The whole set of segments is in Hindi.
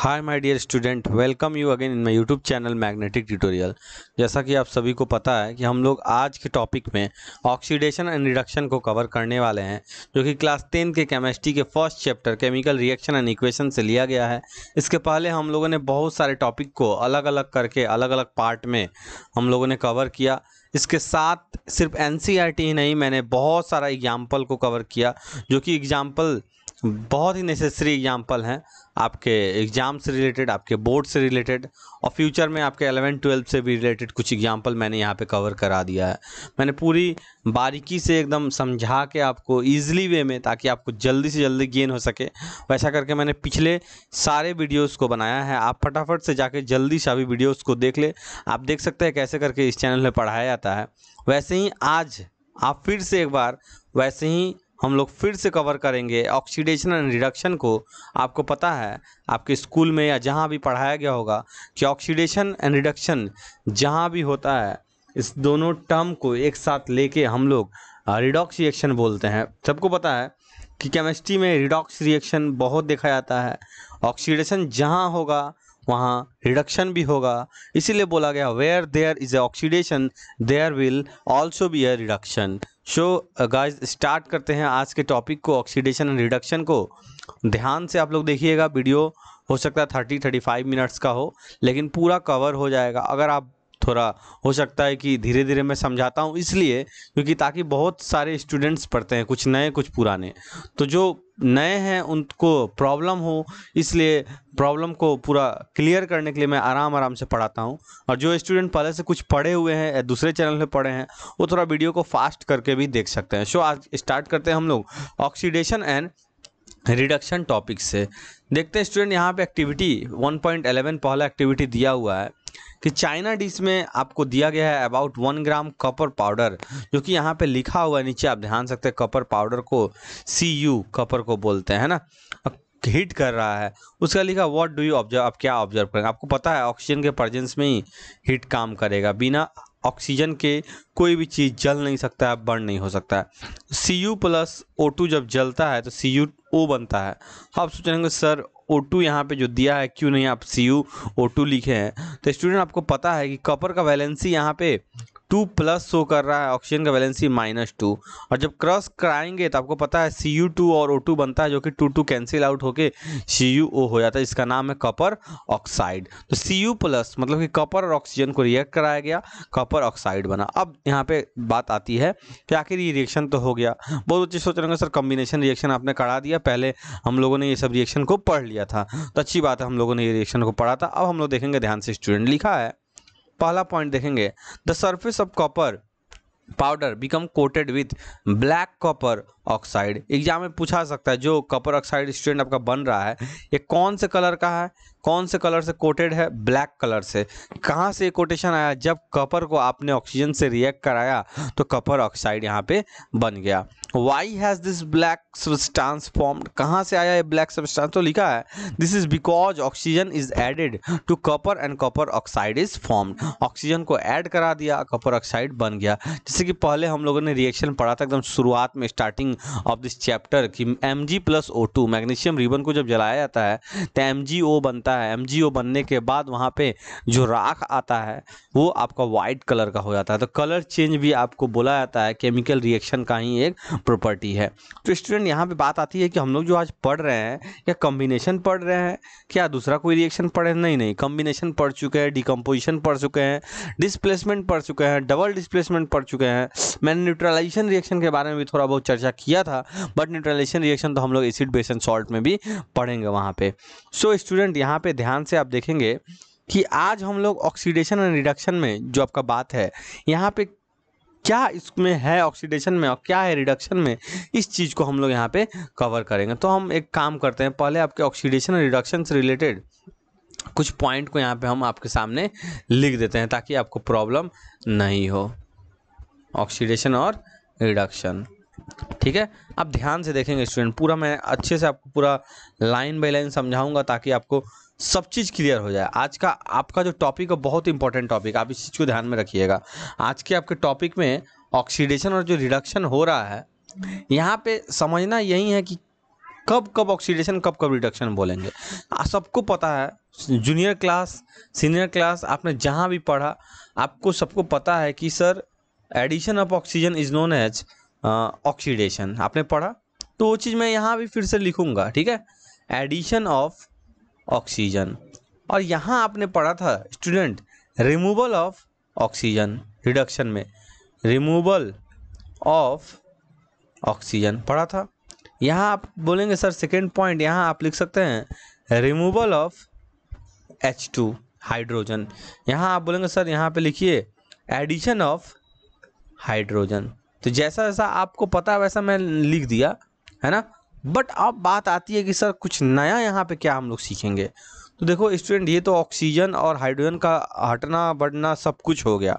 Hi my dear student, welcome you again in my YouTube channel magnetic tutorial. जैसा कि आप सभी को पता है कि हम लोग आज के टॉपिक में ऑक्सीडेशन एंड रिडक्शन को कवर करने वाले हैं, जो कि क्लास 10 के केमिस्ट्री के first chapter chemical reaction and equation से लिया गया है। इसके पहले हम लोगों ने बहुत सारे टॉपिक को अलग अलग करके अलग अलग पार्ट में हम लोगों ने कवर किया। इसके साथ सिर्फ एनसीईआरटी ही नहीं, मैंने बहुत सारा एग्जाम्पल को कवर किया, जो कि एग्जाम्पल बहुत ही नेसेसरी एग्जाम्पल हैं आपके एग्ज़ाम से रिलेटेड, आपके बोर्ड से रिलेटेड और फ्यूचर में आपके 11-12 से भी रिलेटेड कुछ एग्जाम्पल मैंने यहाँ पे कवर करा दिया है। मैंने पूरी बारीकी से एकदम समझा के आपको ईजिली वे में, ताकि आपको जल्दी से जल्दी गेन हो सके, वैसा करके मैंने पिछले सारे वीडियोस को बनाया है। आप फटाफट से जाके जल्दी से अभी वीडियोस को देख ले। आप देख सकते हैं कैसे करके इस चैनल में पढ़ाया जाता है। वैसे ही आज आप फिर से एक बार वैसे ही हम लोग फिर से कवर करेंगे ऑक्सीडेशन एंड रिडक्शन को। आपको पता है आपके स्कूल में या जहाँ भी पढ़ाया गया होगा कि ऑक्सीडेशन एंड रिडक्शन जहाँ भी होता है, इस दोनों टर्म को एक साथ लेके हम लोग रिडॉक्स रिएक्शन बोलते हैं। सबको पता है कि केमिस्ट्री में रिडॉक्स रिएक्शन बहुत देखा जाता है। ऑक्सीडेशन जहाँ होगा वहाँ रिडक्शन भी होगा, इसीलिए बोला गया where there is a oxidation there will also be a reduction. So guys, start करते हैं आज के टॉपिक को, ऑक्सीडेशन एंड रिडक्शन को। ध्यान से आप लोग देखिएगा, वीडियो हो सकता है 30-35 मिनट्स का हो, लेकिन पूरा कवर हो जाएगा। अगर आप थोड़ा, हो सकता है कि धीरे धीरे मैं समझाता हूँ, इसलिए क्योंकि ताकि बहुत सारे स्टूडेंट्स पढ़ते हैं, कुछ नए कुछ पुराने, तो जो नए हैं उनको प्रॉब्लम हो, इसलिए प्रॉब्लम को पूरा क्लियर करने के लिए मैं आराम से पढ़ाता हूँ। और जो स्टूडेंट पहले से कुछ पढ़े हुए हैं या दूसरे चैनल पे पढ़े हैं, वो थोड़ा वीडियो को फास्ट करके भी देख सकते हैं। सो आज स्टार्ट करते हैं हम लोग ऑक्सीडेशन एंड रिडक्शन टॉपिक से। देखते हैं स्टूडेंट, यहाँ पे एक्टिविटी 1.11 पहला एक्टिविटी दिया हुआ है कि चाइना डिश में आपको दिया गया है अबाउट 1 ग्राम कॉपर पाउडर, जो कि यहाँ पे लिखा हुआ है नीचे, आप ध्यान सकते हैं। कॉपर पाउडर को Cu कॉपर को बोलते हैं ना, हीट कर रहा है। उसका लिखा व्हाट डू यू ऑब्जर्व, आप क्या ऑब्जर्व करेंगे। आपको पता है ऑक्सीजन के प्रेजेंस में ही हीट काम करेगा, बिना ऑक्सीजन के कोई भी चीज़ जल नहीं सकता है, बर्न नहीं हो सकता है। Cu प्लस O2 जब जलता है तो CuO बनता है। आप सोचेंगे सर O2 यहाँ पे जो दिया है, क्यों नहीं आप CuO2 लिखे हैं। तो स्टूडेंट, आपको पता है कि कॉपर का वैलेंसी यहाँ पे 2+ शो कर रहा है, ऑक्सीजन का वैलेंसी -2, और जब क्रॉस कराएंगे तो आपको पता है Cu2 और O2 बनता है, जो कि 2 कैंसिल आउट होके CuO हो जाता है। इसका नाम है कॉपर ऑक्साइड। तो Cu+ मतलब कि कॉपर और ऑक्सीजन को रिएक्ट कराया गया, कॉपर ऑक्साइड बना। अब यहाँ पे बात आती है कि आखिर ये रिएक्शन तो हो गया। बहुत बच्चे सोच रहे होंगे सर कॉम्बिनेशन रिएक्शन आपने करा दिया, पहले हम लोगों ने ये सब रिएक्शन को पढ़ लिया था। तो अच्छी बात है, हम लोगों ने ये रिएक्शन को पढ़ा था। अब हम लोग देखेंगे ध्यान से स्टूडेंट, लिखा है पहला पॉइंट देखेंगे, the surface of copper powder become coated with black copper oxide. Exam में पूछा सकता है जो कॉपर ऑक्साइड स्टूडेंट आपका बन रहा है, ये कौन से कलर का है, कौन से कलर से कोटेड है, ब्लैक कलर से। कहाँ से कोटेशन आया, जब कॉपर को आपने ऑक्सीजन से रिएक्ट कराया तो कॉपर ऑक्साइड यहाँ पे बन गया। Why has this black substance formed, कहाँ से आया ये ब्लैक सब्सटेंस, तो लिखा है this is because oxygen is added to copper and copper oxide is formed. Oxygen को ऐड करा दिया, कॉपर ऑक्साइड बन गया। जैसे कि पहले हम लोगों ने रिएक्शन पढ़ा था एकदम शुरुआत में, स्टार्टिंग ऑफ दिस चैप्टर, कि Mg+O2 मैग्नीशियम रिबन को जब जलाया जाता है तो MgO बनता है। MgO बनने के बाद वहाँ पे जो राख आता है वो आपका वाइट कलर का हो जाता है। तो कलर चेंज भी आपको बोला जाता है केमिकल रिएक्शन का ही एक प्रॉपर्टी है। तो स्टूडेंट, यहाँ पे बात आती है कि हम लोग जो आज पढ़ रहे हैं, क्या कॉम्बिनेशन पढ़ रहे हैं, क्या दूसरा कोई रिएक्शन पढ़े? नहीं, कॉम्बिनेशन पढ़ चुके हैं, डिकम्पोजिशन पढ़ चुके हैं, डिस्प्लेसमेंट पढ़ चुके हैं, डबल डिस्प्लेसमेंट पढ़ चुके हैं। मैंने न्यूट्रलाइजेशन रिएक्शन के बारे में भी थोड़ा बहुत चर्चा किया था, बट न्यूट्रलाइजेशन रिएक्शन तो हम लोग एसिड बेस एंड सॉल्ट में भी पढ़ेंगे वहाँ पे। सो स्टूडेंट, यहाँ पे ध्यान से आप देखेंगे कि आज हम लोग ऑक्सीडेशन एंड रिडक्शन में जो आपका बात है, यहाँ पे क्या इसमें है ऑक्सीडेशन में और क्या है रिडक्शन में, इस चीज़ को हम लोग यहाँ पे कवर करेंगे। तो हम एक काम करते हैं, पहले आपके ऑक्सीडेशन और रिडक्शन से रिलेटेड कुछ पॉइंट को यहाँ पे हम आपके सामने लिख देते हैं, ताकि आपको प्रॉब्लम नहीं हो। ऑक्सीडेशन और रिडक्शन, ठीक है। आप ध्यान से देखेंगे स्टूडेंट, पूरा मैं अच्छे से आपको पूरा लाइन बाय लाइन समझाऊंगा, ताकि आपको सब चीज़ क्लियर हो जाए। आज का आपका जो टॉपिक है बहुत इंपॉर्टेंट टॉपिक, आप इस चीज़ को ध्यान में रखिएगा। आज के आपके टॉपिक में ऑक्सीडेशन और जो रिडक्शन हो रहा है, यहाँ पे समझना यही है कि कब कब ऑक्सीडेशन कब कब रिडक्शन बोलेंगे। सबको पता है, जूनियर क्लास सीनियर क्लास आपने जहाँ भी पढ़ा आपको सबको पता है कि sir addition of oxygen is known as oxidation, आपने पढ़ा। तो वो चीज़ मैं यहाँ भी फिर से लिखूँगा, ठीक है, एडिशन ऑफ ऑक्सीजन। और यहाँ आपने पढ़ा था student removal of oxygen, reduction में रिमूवल ऑफ ऑक्सीजन पढ़ा था। यहाँ आप बोलेंगे सर सेकेंड पॉइंट, यहाँ आप लिख सकते हैं रिमूवल ऑफ H2 हाइड्रोजन। यहाँ आप बोलेंगे सर यहाँ पे लिखिए एडिशन ऑफ हाइड्रोजन। तो जैसा जैसा आपको पता है वैसा मैं लिख दिया है ना। बट अब बात आती है कि सर कुछ नया यहाँ पे क्या हम लोग सीखेंगे। तो देखो स्टूडेंट, ये तो ऑक्सीजन और हाइड्रोजन का हटना बढ़ना सब कुछ हो गया,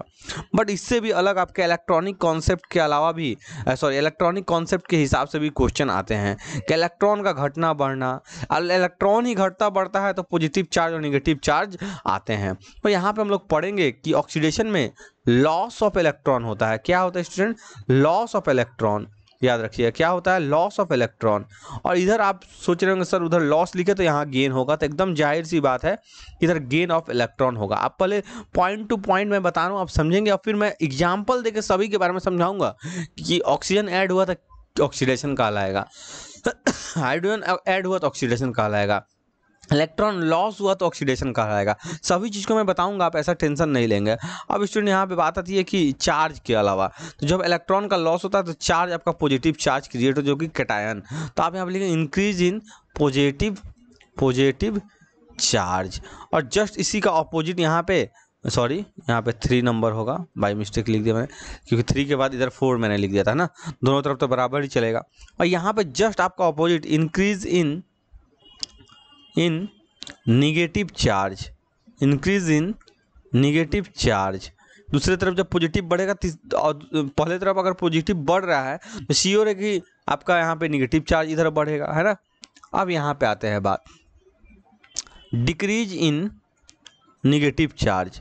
बट इससे भी अलग आपके इलेक्ट्रॉनिक कॉन्सेप्ट के अलावा भी इलेक्ट्रॉनिक कॉन्सेप्ट के हिसाब से भी क्वेश्चन आते हैं कि इलेक्ट्रॉन का घटना बढ़ना, इलेक्ट्रॉन ही घटता बढ़ता है तो पॉजिटिव चार्ज और निगेटिव चार्ज आते हैं। तो यहाँ पे हम लोग पढ़ेंगे कि ऑक्सीडेशन में लॉस ऑफ इलेक्ट्रॉन होता है। क्या होता है स्टूडेंट? लॉस ऑफ इलेक्ट्रॉन, याद रखिए क्या होता है, लॉस ऑफ इलेक्ट्रॉन। और इधर आप सोच रहे होंगे सर उधर लॉस लिखे तो यहाँ गेन होगा, तो एकदम जाहिर सी बात है इधर गेन ऑफ इलेक्ट्रॉन होगा। आप पहले पॉइंट टू पॉइंट मैं बता रहा हूँ, आप समझेंगे और फिर मैं एग्जाम्पल देके सभी के बारे में समझाऊंगा कि ऑक्सीजन ऐड हुआ तो ऑक्सीडेशन कहलाएगा, हाइड्रोजन ऐड हुआ तो ऑक्सीडेशन कहलाएगा, इलेक्ट्रॉन लॉस हुआ तो ऑक्सीडेशन कहलाएगा। सभी चीज़ को मैं बताऊंगा, आप ऐसा टेंशन नहीं लेंगे। अब स्टूडेंट यहाँ पे बात आती है कि चार्ज के अलावा, तो जब इलेक्ट्रॉन का लॉस होता है तो चार्ज आपका पॉजिटिव चार्ज क्रिएट हो जो कि कैटायन। तो आप यहाँ पे लिखेंगे इंक्रीज इन पॉजिटिव चार्ज। और जस्ट इसी का ऑपोजिट यहाँ पे यहाँ पे 3 नंबर होगा, बाई मिस्टेक लिख दिया मैंने, क्योंकि 3 के बाद इधर 4 मैंने लिख दिया था ना, दोनों तरफ तो बराबर ही चलेगा। और यहाँ पे जस्ट आपका opposite increase in negative charge, increase in negative charge. दूसरी तरफ जब पॉजिटिव बढ़ेगा, पहले तरफ अगर पॉजिटिव बढ़ रहा है तो श्योर है कि आपका यहाँ पे निगेटिव चार्ज इधर बढ़ेगा, है ना। अब यहाँ पे आते हैं बात decrease in negative charge,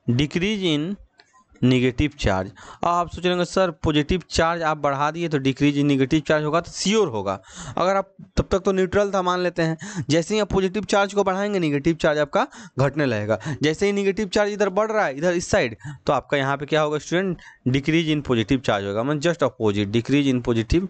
decrease in negative charge. अब आप सोच रहे होंगे सर पॉजिटिव चार्ज आप बढ़ा दिए तो डिक्रीज इन निगेटिव चार्ज होगा, तो श्योर होगा। अगर आप तब तक तो न्यूट्रल था मान लेते हैं, जैसे ही आप पॉजिटिव चार्ज को बढ़ाएंगे निगेटिव चार्ज आपका घटने लगेगा। जैसे ही निगेटिव चार्ज इधर बढ़ रहा है इधर इस साइड, तो आपका यहाँ पे क्या होगा student, decrease in positive charge होगा, मतलब just opposite, decrease in positive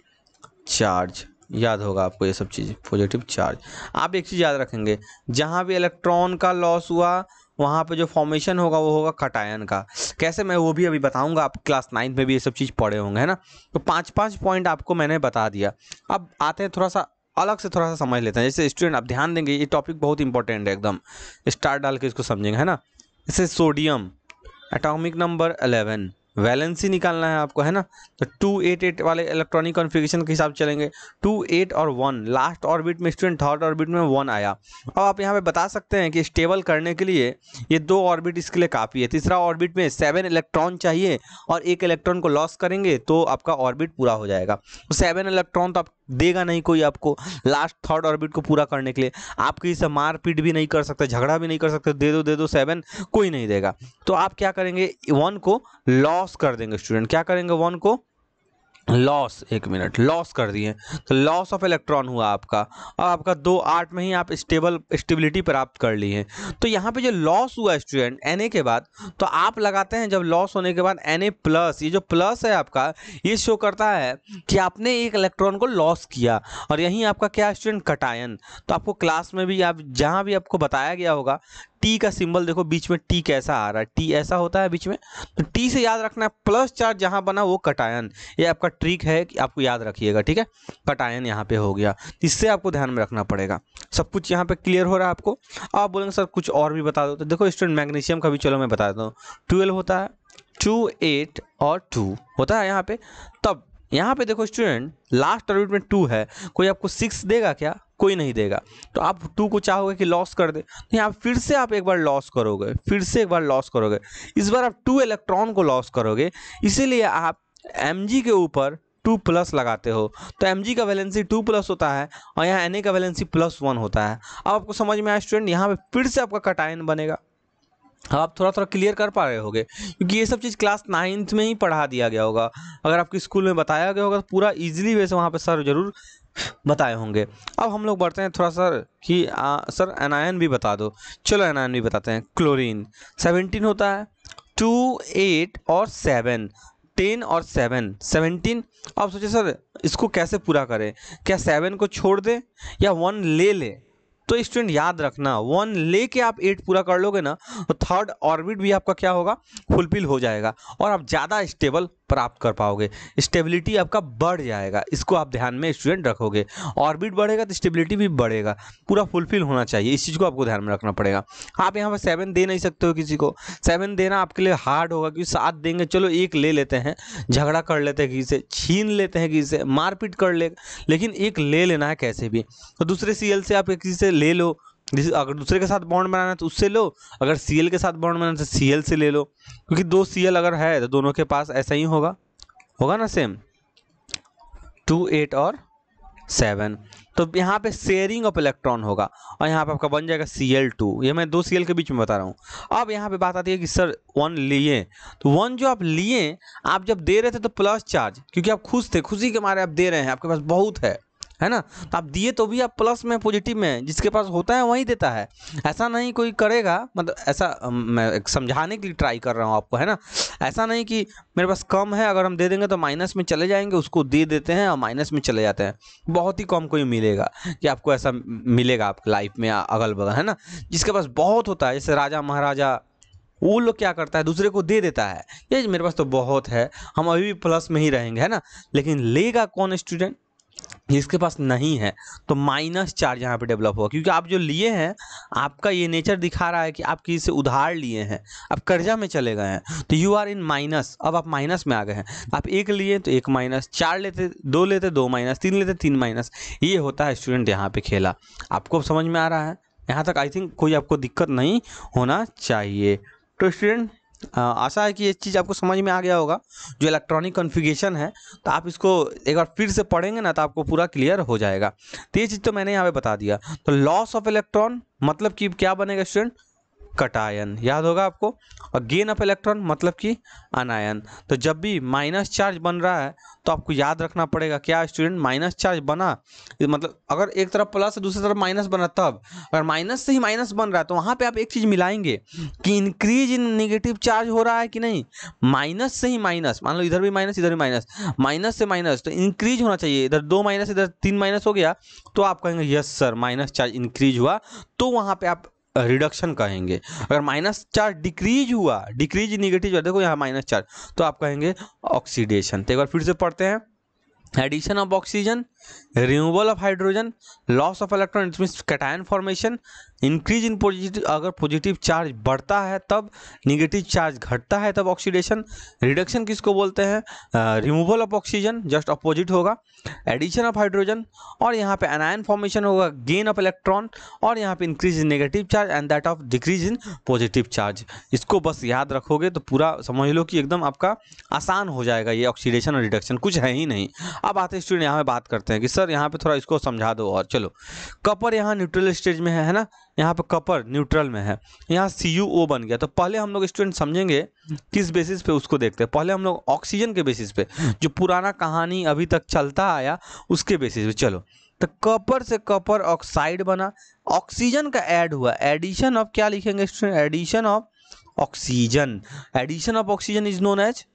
charge. याद होगा आपको ये सब चीज़, पॉजिटिव चार्ज। आप एक चीज़ याद रखेंगे, जहाँ भी इलेक्ट्रॉन का लॉस हुआ वहाँ पे जो फॉर्मेशन होगा वो होगा कैटायन का। कैसे, मैं वो भी अभी बताऊंगा, आप क्लास 9 में भी ये सब चीज़ पढ़े होंगे, है ना। तो 5 पॉइंट आपको मैंने बता दिया। अब आते हैं थोड़ा सा अलग से, थोड़ा सा समझ लेते हैं। जैसे स्टूडेंट आप ध्यान देंगे, ये टॉपिक बहुत इंपॉर्टेंट है, एकदम स्टार डाल के इसको समझेंगे, है ना। जैसे सोडियम एटॉमिक नंबर 11, वैलेंसी निकालना है आपको, है ना। तो 288 वाले इलेक्ट्रॉनिक कॉन्फ़िगरेशन के हिसाब से चलेंगे, 2 8 और 1, लास्ट ऑर्बिट में स्टूडेंट थर्ड ऑर्बिट में 1 आया। अब आप यहाँ पे बता सकते हैं कि स्टेबल करने के लिए ये 2 ऑर्बिट इसके लिए काफ़ी है। तीसरा ऑर्बिट में 7 इलेक्ट्रॉन चाहिए और 1 इलेक्ट्रॉन को लॉस करेंगे तो आपका ऑर्बिट पूरा हो जाएगा। तो 7 इलेक्ट्रॉन तो आप देगा नहीं कोई आपको लास्ट थर्ड ऑर्बिट को पूरा करने के लिए, आपकी इससे मारपीट भी नहीं कर सकते, झगड़ा भी नहीं कर सकते, दे दो 7, कोई नहीं देगा। तो आप क्या करेंगे, 1 को लॉस कर देंगे स्टूडेंट, क्या करेंगे 1 को लॉस, 1 मिनट, लॉस कर दिए तो लॉस ऑफ इलेक्ट्रॉन हुआ आपका। और आपका 2 8 में ही आप स्टेबिलिटी प्राप्त कर लिए। तो यहाँ पे जो लॉस हुआ स्टूडेंट Na के बाद, तो आप लगाते हैं जब लॉस होने के बाद Na+, ये जो प्लस है आपका, ये शो करता है कि आपने 1 इलेक्ट्रॉन को लॉस किया। और यहीं आपका क्या स्टूडेंट, कैटायन। तो आपको क्लास में भी आप जहाँ भी आपको बताया गया होगा, टी का सिंबल देखो बीच में टी कैसा आ रहा है, टी ऐसा होता है बीच में, तो टी से याद रखना है प्लस चार्ज जहां बना वो कैटायन। ये आपका ट्रिक है कि आपको याद रखिएगा, ठीक है। कैटायन यहाँ पे हो गया, इससे आपको ध्यान में रखना पड़ेगा। सब कुछ यहाँ पे क्लियर हो रहा है आपको। आप बोलेंगे सर कुछ और भी बता दो, तो देखो स्टूडेंट मैग्नीशियम का भी चलो मैं बता देता हूँ, 12 होता है, 2 8 और 2 होता है यहाँ पे। तब यहाँ पे देखो स्टूडेंट लास्ट ऑर्बिट में 2 है, कोई आपको 6 देगा क्या, कोई नहीं देगा। तो आप 2 को चाहोगे कि लॉस कर दे, तो यहाँ फिर से आप एक बार लॉस करोगे, फिर से एक बार लॉस करोगे, इस बार आप 2 इलेक्ट्रॉन को लॉस करोगे। इसीलिए आप Mg के ऊपर 2+ लगाते हो, तो Mg का वैलेंसी 2+ होता है और यहाँ Na का वैलेंसी +1 होता है। अब आपको समझ में आया स्टूडेंट, यहाँ पे फिर से आपका कैटायन बनेगा। आप थोड़ा थोड़ा क्लियर कर पा रहे होगे, क्योंकि ये सब चीज़ क्लास 9th में ही पढ़ा दिया गया होगा। अगर आपके स्कूल में बताया गया होगा तो पूरा इजीली वे से वहाँ पे सर जरूर बताए होंगे। अब हम लोग बढ़ते हैं थोड़ा सा कि सर एनायन भी बता दो। चलो एनायन भी बताते हैं। क्लोरीन 17 होता है, 2, 8 और 7, 10 और 7, 17। अब सोचिए सर इसको कैसे पूरा करें, क्या 7 को छोड़ दें या 1 ले ले? तो स्टूडेंट याद रखना 1 लेके आप 8 पूरा कर लोगे ना तो थर्ड ऑर्बिट भी आपका क्या होगा, फुलफिल हो जाएगा और आप ज़्यादा स्टेबल प्राप्त कर पाओगे, स्टेबिलिटी आपका बढ़ जाएगा। इसको आप ध्यान में स्टूडेंट रखोगे, ऑर्बिट बढ़ेगा तो स्टेबिलिटी भी बढ़ेगा, पूरा फुलफिल होना चाहिए, इस चीज़ को आपको ध्यान में रखना पड़ेगा। आप यहाँ पर 7 दे नहीं सकते हो किसी को, 7 देना आपके लिए हार्ड होगा क्योंकि 7 देंगे, चलो एक ले लेते हैं, झगड़ा कर लेते हैं किसी से, छीन लेते हैं किसी से, मारपीट कर ले, लेकिन एक ले लेना है कैसे भी। तो दूसरे सीएल से आप किसी से ले लो, अगर दूसरे के साथ बॉन्ड बनाना है तो उससे लो, अगर सीएल के साथ बॉन्ड बनाना है तो सीएल से ले लो, क्योंकि 2 सीएल अगर है तो दोनों के पास ऐसा ही होगा ना सेम, 2, 8 और 7। तो यहाँ पे शेयरिंग ऑफ इलेक्ट्रॉन होगा और यहाँ पे आपका बन जाएगा Cl2। ये मैं 2 सीएल के बीच में बता रहा हूँ। अब यहाँ पे बात आती है कि सर 1 लिए, तो 1 जो आप लिए, आप जब दे रहे थे तो प्लस चार्ज, क्योंकि आप खुश थे, खुशी के मारे आप दे रहे हैं, आपके पास बहुत है ना, तो आप दिए तो भी आप प्लस में, पॉजिटिव में, जिसके पास होता है वही देता है। ऐसा नहीं कोई करेगा, मतलब ऐसा मैं समझाने के लिए ट्राई कर रहा हूँ आपको, है ना। ऐसा नहीं कि मेरे पास कम है, अगर हम दे देंगे तो माइनस में चले जाएंगे, उसको दे देते हैं और माइनस में चले जाते हैं। बहुत ही कम कोई मिलेगा कि आपको ऐसा मिलेगा आपकी लाइफ में अगल बगल, है ना। जिसके पास बहुत होता है, जैसे राजा महाराजा, वो लोग क्या करता है, दूसरे को दे देता है, ये मेरे पास तो बहुत है, हम अभी भी प्लस में ही रहेंगे, है ना। लेकिन लेगा कौन स्टूडेंट, जिसके पास नहीं है, तो माइनस चार्ज यहाँ पे डेवलप हुआ, क्योंकि आप जो लिए हैं, आपका ये नेचर दिखा रहा है कि आप किसी से उधार लिए हैं, आप कर्जा में चले गए हैं, तो यू आर इन माइनस। अब आप माइनस में आ गए हैं, आप 1 लिए तो 1 माइनस, 4 लेते 2 लेते 2 माइनस, 3 लेते 3 माइनस। ये होता है स्टूडेंट यहाँ पे खेला। आपको समझ में आ रहा है यहाँ तक? आई थिंक कोई आपको दिक्कत नहीं होना चाहिए। तो स्टूडेंट आशा है कि ये चीज़ आपको समझ में आ गया होगा। जो इलेक्ट्रॉनिक कॉन्फ़िगरेशन है, तो आप इसको एक बार फिर से पढ़ेंगे ना तो आपको पूरा क्लियर हो जाएगा। तो ये चीज़ तो मैंने यहाँ पे बता दिया। तो लॉस ऑफ इलेक्ट्रॉन मतलब कि क्या बनेगा स्टूडेंट, कटायन, याद होगा आपको। और गेन ऑफ इलेक्ट्रॉन मतलब कि अनायन। तो जब भी माइनस चार्ज बन रहा है तो आपको याद रखना पड़ेगा क्या स्टूडेंट, माइनस चार्ज बना, मतलब अगर एक तरफ प्लस है दूसरी तरफ माइनस बना, तब अगर माइनस से ही माइनस बन रहा है तो वहाँ पे आप एक चीज़ मिलाएंगे कि इंक्रीज इन नेगेटिव चार्ज हो रहा है कि नहीं। माइनस से ही माइनस, मान लो इधर भी माइनस इधर भी माइनस, माइनस से माइनस, तो इंक्रीज होना चाहिए। इधर 2 माइनस इधर 3 माइनस हो गया, तो आप कहेंगे yes sir minus charge increase हुआ, तो वहाँ पे आप रिडक्शन कहेंगे। अगर माइनस चार्ज डिक्रीज हुआ, डिक्रीज नेगेटिव, देखो यहाँ माइनस चार्ज, तो आप कहेंगे ऑक्सीडेशन। तो एक बार फिर से पढ़ते हैं। Addition of oxygen, removal of hydrogen, loss of electron, it means cation formation, increase in positive, अगर पॉजिटिव चार्ज बढ़ता है तब, नेगेटिव चार्ज घटता है तब ऑक्सीडेशन। रिडक्शन किसको बोलते हैं, removal of oxygen, just opposite होगा। एडिशन ऑफ हाइड्रोजन, और यहाँ पे एनायन फॉर्मेशन होगा, गेन ऑफ इलेक्ट्रॉन, और यहाँ पे increase in negative charge and that of decrease in positive charge. इसको बस याद रखोगे तो पूरा समझ लो कि एकदम आपका आसान हो जाएगा। ये ऑक्सीडेशन और रिडक्शन कुछ है ही नहीं। अब आते स्टूडेंट यहाँ पे बात करते हैं कि सर यहाँ पे थोड़ा इसको समझा दो। और चलो, कपर यहाँ न्यूट्रल स्टेज में है ना, यहाँ पे कपर न्यूट्रल में है, यहाँ CuO बन गया। तो पहले हम लोग स्टूडेंट समझेंगे किस बेसिस पे उसको देखते हैं। पहले हम लोग ऑक्सीजन के बेसिस पे, जो पुराना कहानी अभी तक चलता आया उसके बेसिस पे। चलो, तो कपर से कपर ऑक्साइड बना, ऑक्सीजन का ऐड हुआ, एडिशन ऑफ क्या लिखेंगे student, addition of oxygen. Addition of oxygen is known as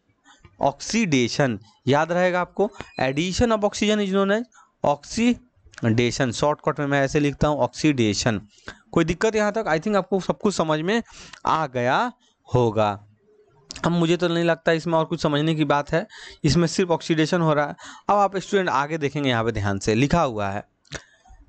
oxidation, याद रहेगा आपको। Addition of oxygen is known as oxidation, shortcut में मैं ऐसे लिखता हूँ ऑक्सीडेशन। कोई दिक्कत यहाँ तक? आई थिंक आपको सब कुछ समझ में आ गया होगा। अब मुझे तो नहीं लगता इसमें और कुछ समझने की बात है, इसमें सिर्फ ऑक्सीडेशन हो रहा है। अब आप स्टूडेंट आगे देखेंगे, यहाँ पे ध्यान से लिखा हुआ है,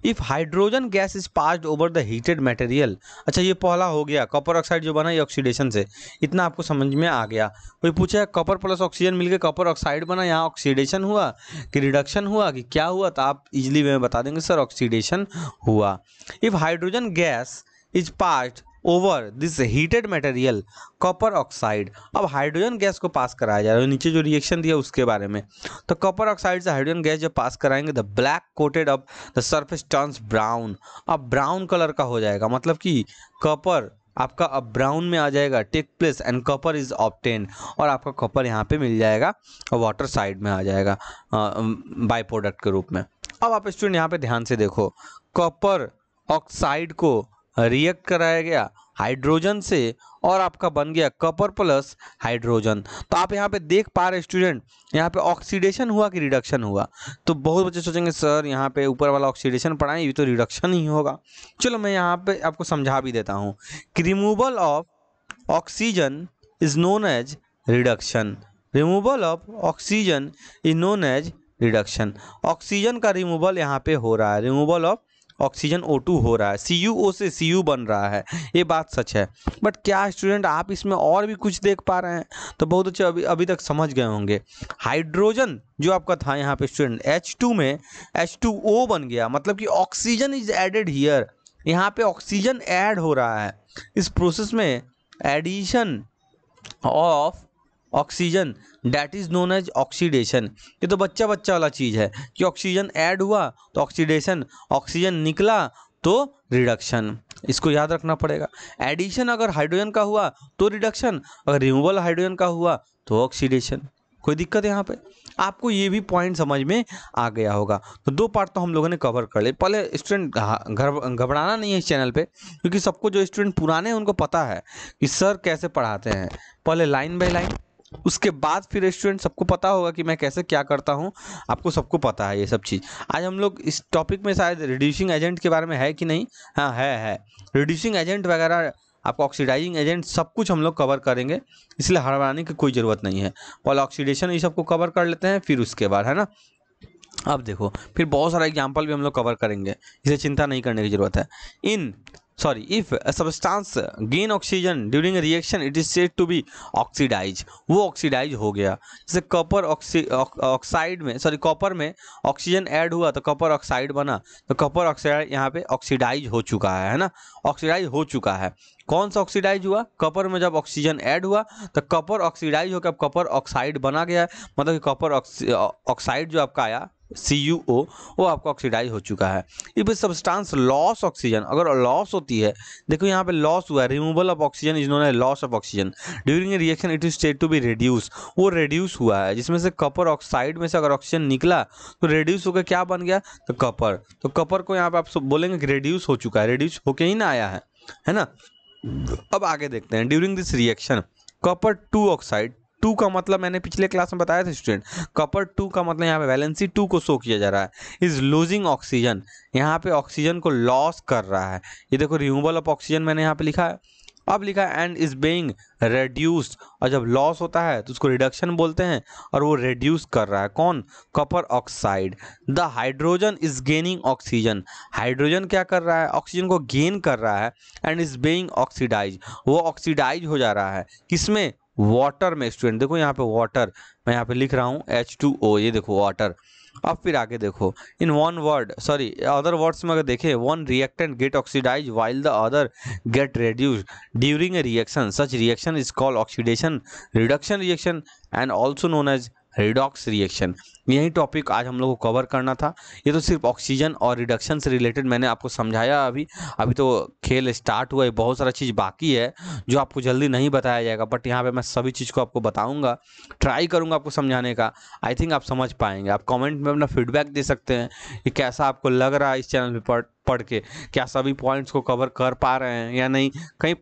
if hydrogen gas is passed over the heated material. अच्छा, ये पहला हो गया, कॉपर ऑक्साइड जो बना ये ऑक्सीडेशन से, इतना आपको समझ में आ गया। कोई पूछा कॉपर प्लस ऑक्सीजन मिलकर कॉपर ऑक्साइड बना, यहाँ ऑक्सीडेशन हुआ कि रिडक्शन हुआ कि क्या हुआ, तो आप इजीली में बता देंगे सर ऑक्सीडेशन हुआ। If hydrogen gas is passed over this heated material copper oxide, अब हाइड्रोजन गैस को पास कराया जा रहा है, नीचे जो रिएक्शन दिया उसके बारे में। तो कॉपर ऑक्साइड से हाइड्रोजन गैस जब पास कराएंगे, the black coated of the surface turns brown, अब ब्राउन कलर का हो जाएगा, मतलब कि कॉपर आपका अब ब्राउन में आ जाएगा, take place and copper is obtained, और आपका कॉपर यहाँ पे मिल जाएगा और वाटर साइड में आ जाएगा बाय प्रोडक्ट के रूप में। अब आप स्टूडेंट यहाँ पे ध्यान से देखो, कॉपर ऑक्साइड को रिएक्ट कराया गया हाइड्रोजन से और आपका बन गया कॉपर प्लस हाइड्रोजन। तो आप यहाँ पे देख पा रहे स्टूडेंट, यहाँ पे ऑक्सीडेशन हुआ कि रिडक्शन हुआ? तो बहुत बच्चे सोचेंगे सर यहाँ पे ऊपर वाला ऑक्सीडेशन पढ़ाएं, ये तो रिडक्शन ही होगा। चलो मैं यहाँ पे आपको समझा भी देता हूँ कि removal of oxygen is known as reduction. Removal of oxygen is known as reduction. Oxygen का रिमूवल यहाँ पे हो रहा है, रिमूवल ऑफ ऑक्सीजन O2 हो रहा है, CuO से Cu बन रहा है, ये बात सच है। बट क्या स्टूडेंट आप इसमें और भी कुछ देख पा रहे हैं? तो बहुत अच्छे अभी तक समझ गए होंगे। हाइड्रोजन जो आपका था यहाँ पे स्टूडेंट H2 में H2O बन गया, मतलब कि ऑक्सीजन इज एडेड हियर, यहाँ पे ऑक्सीजन ऐड हो रहा है। इस प्रोसेस में addition of oxygen that is known as oxidation. ये तो बच्चा वाला चीज है कि ऑक्सीजन ऐड हुआ तो ऑक्सीडेशन, ऑक्सीजन निकला तो रिडक्शन, इसको याद रखना पड़ेगा। एडिशन अगर हाइड्रोजन का हुआ तो रिडक्शन, अगर रिमूवल हाइड्रोजन का हुआ तो ऑक्सीडेशन। कोई दिक्कत है यहाँ पे? आपको ये भी पॉइंट समझ में आ गया होगा। तो 2 पार्ट तो हम लोगों ने कवर कर ले। पहले स्टूडेंट घबराना नहीं है इस चैनल पे, क्योंकि सबको जो स्टूडेंट पुराने हैं उनको पता है कि सर कैसे पढ़ाते हैं, पहले लाइन बाय लाइन, उसके बाद फिर स्टूडेंट सबको पता होगा कि मैं कैसे क्या करता हूँ, आपको सबको पता है ये सब चीज़। आज हम लोग इस टॉपिक में शायद रिड्यूसिंग एजेंट के बारे में है कि नहीं, हाँ है रिड्यूसिंग एजेंट वगैरह, आपको ऑक्सीडाइजिंग एजेंट सब कुछ हम लोग कवर करेंगे, इसलिए हड़बड़ाने की कोई ज़रूरत नहीं है। पहले ऑक्सीडेशन ये सबको कवर कर लेते हैं, फिर उसके बाद, है ना। अब देखो फिर बहुत सारा एग्जाम्पल भी हम लोग कवर करेंगे, इसे चिंता नहीं करने की जरूरत है। If a substance gain oxygen during a reaction, it is said to be oxidized। वो ऑक्सीडाइज हो गया। जैसे कॉपर ऑक्साइड में, कॉपर में ऑक्सीजन ऐड हुआ तो कॉपर ऑक्साइड बना, तो कॉपर ऑक्साइड यहाँ पे ऑक्सीडाइज हो चुका है ना, ऑक्सीडाइज हो चुका है। कौन सा ऑक्सीडाइज हुआ? कॉपर में जब ऑक्सीजन ऐड हुआ तो कॉपर ऑक्सीडाइज होकर कॉपर ऑक्साइड बना गया है, मतलब कि कॉपर ऑक्साइड जो आपका आया CuO वो आपका ऑक्सीडाइज हो चुका है। इफ सब्सटेंस लॉस ऑक्सीजन, अगर लॉस होती है, देखो यहाँ पे लॉस हुआ है, removal of oxygen is known as loss of oxygen during a reaction, it is state to be reduce. वो रिड्यूस हुआ है, जिसमें से कॉपर ऑक्साइड में से अगर ऑक्सीजन निकला तो रिड्यूस होकर क्या बन गया? तो कॉपर। तो कॉपर को यहाँ पे आप सब बोलेंगे कि रिड्यूस हो चुका है, रिड्यूस होके ही ना आया है ना। अब आगे देखते हैं। During this reaction copper 2 oxide, 2 का मतलब मैंने पिछले क्लास में बताया था स्टूडेंट, कॉपर 2 का मतलब यहाँ पे वैलेंसी 2 को शो किया जा रहा है, इज लूजिंग ऑक्सीजन, यहाँ पे ऑक्सीजन को लॉस कर रहा है। ये देखो रिमूवल ऑफ ऑक्सीजन मैंने यहाँ पे लिखा है, अब लिखा है एंड इज बीइंग रेड्यूस्ड, और जब लॉस होता है तो उसको रिडक्शन बोलते हैं, और वो रिड्यूस कर रहा है कौन? Copper oxide. The hydrogen is gaining oxygen, hydrogen क्या कर रहा है? ऑक्सीजन को गेन कर रहा है, एंड इज बीइंग ऑक्सीडाइज, वो ऑक्सीडाइज हो जा रहा है। किसमें? वाटर में। स्टूडेंट देखो यहाँ पे वाटर, मैं यहाँ पे लिख रहा हूँ H2O, ये देखो वाटर। अब फिर आगे देखो, in one word other words में अगर देखें, one reactant get oxidise while the other get reduced during a reaction, such reaction is called oxidation reduction reaction and also known as redox reaction. यही टॉपिक आज हम लोग को कवर करना था। ये तो सिर्फ ऑक्सीजन और रिडक्शन से रिलेटेड मैंने आपको समझाया। अभी तो खेल स्टार्ट हुआ है, बहुत सारा चीज़ बाकी है जो आपको जल्दी नहीं बताया जाएगा, बट यहाँ पे मैं सभी चीज़ को आपको बताऊंगा, ट्राई करूंगा आपको समझाने का। आई थिंक आप समझ पाएंगे। आप कमेंट में अपना फीडबैक दे सकते हैं कि कैसा आपको लग रहा है इस चैनल पर पढ़ के, क्या सभी पॉइंट्स को कवर कर पा रहे हैं या नहीं, कहीं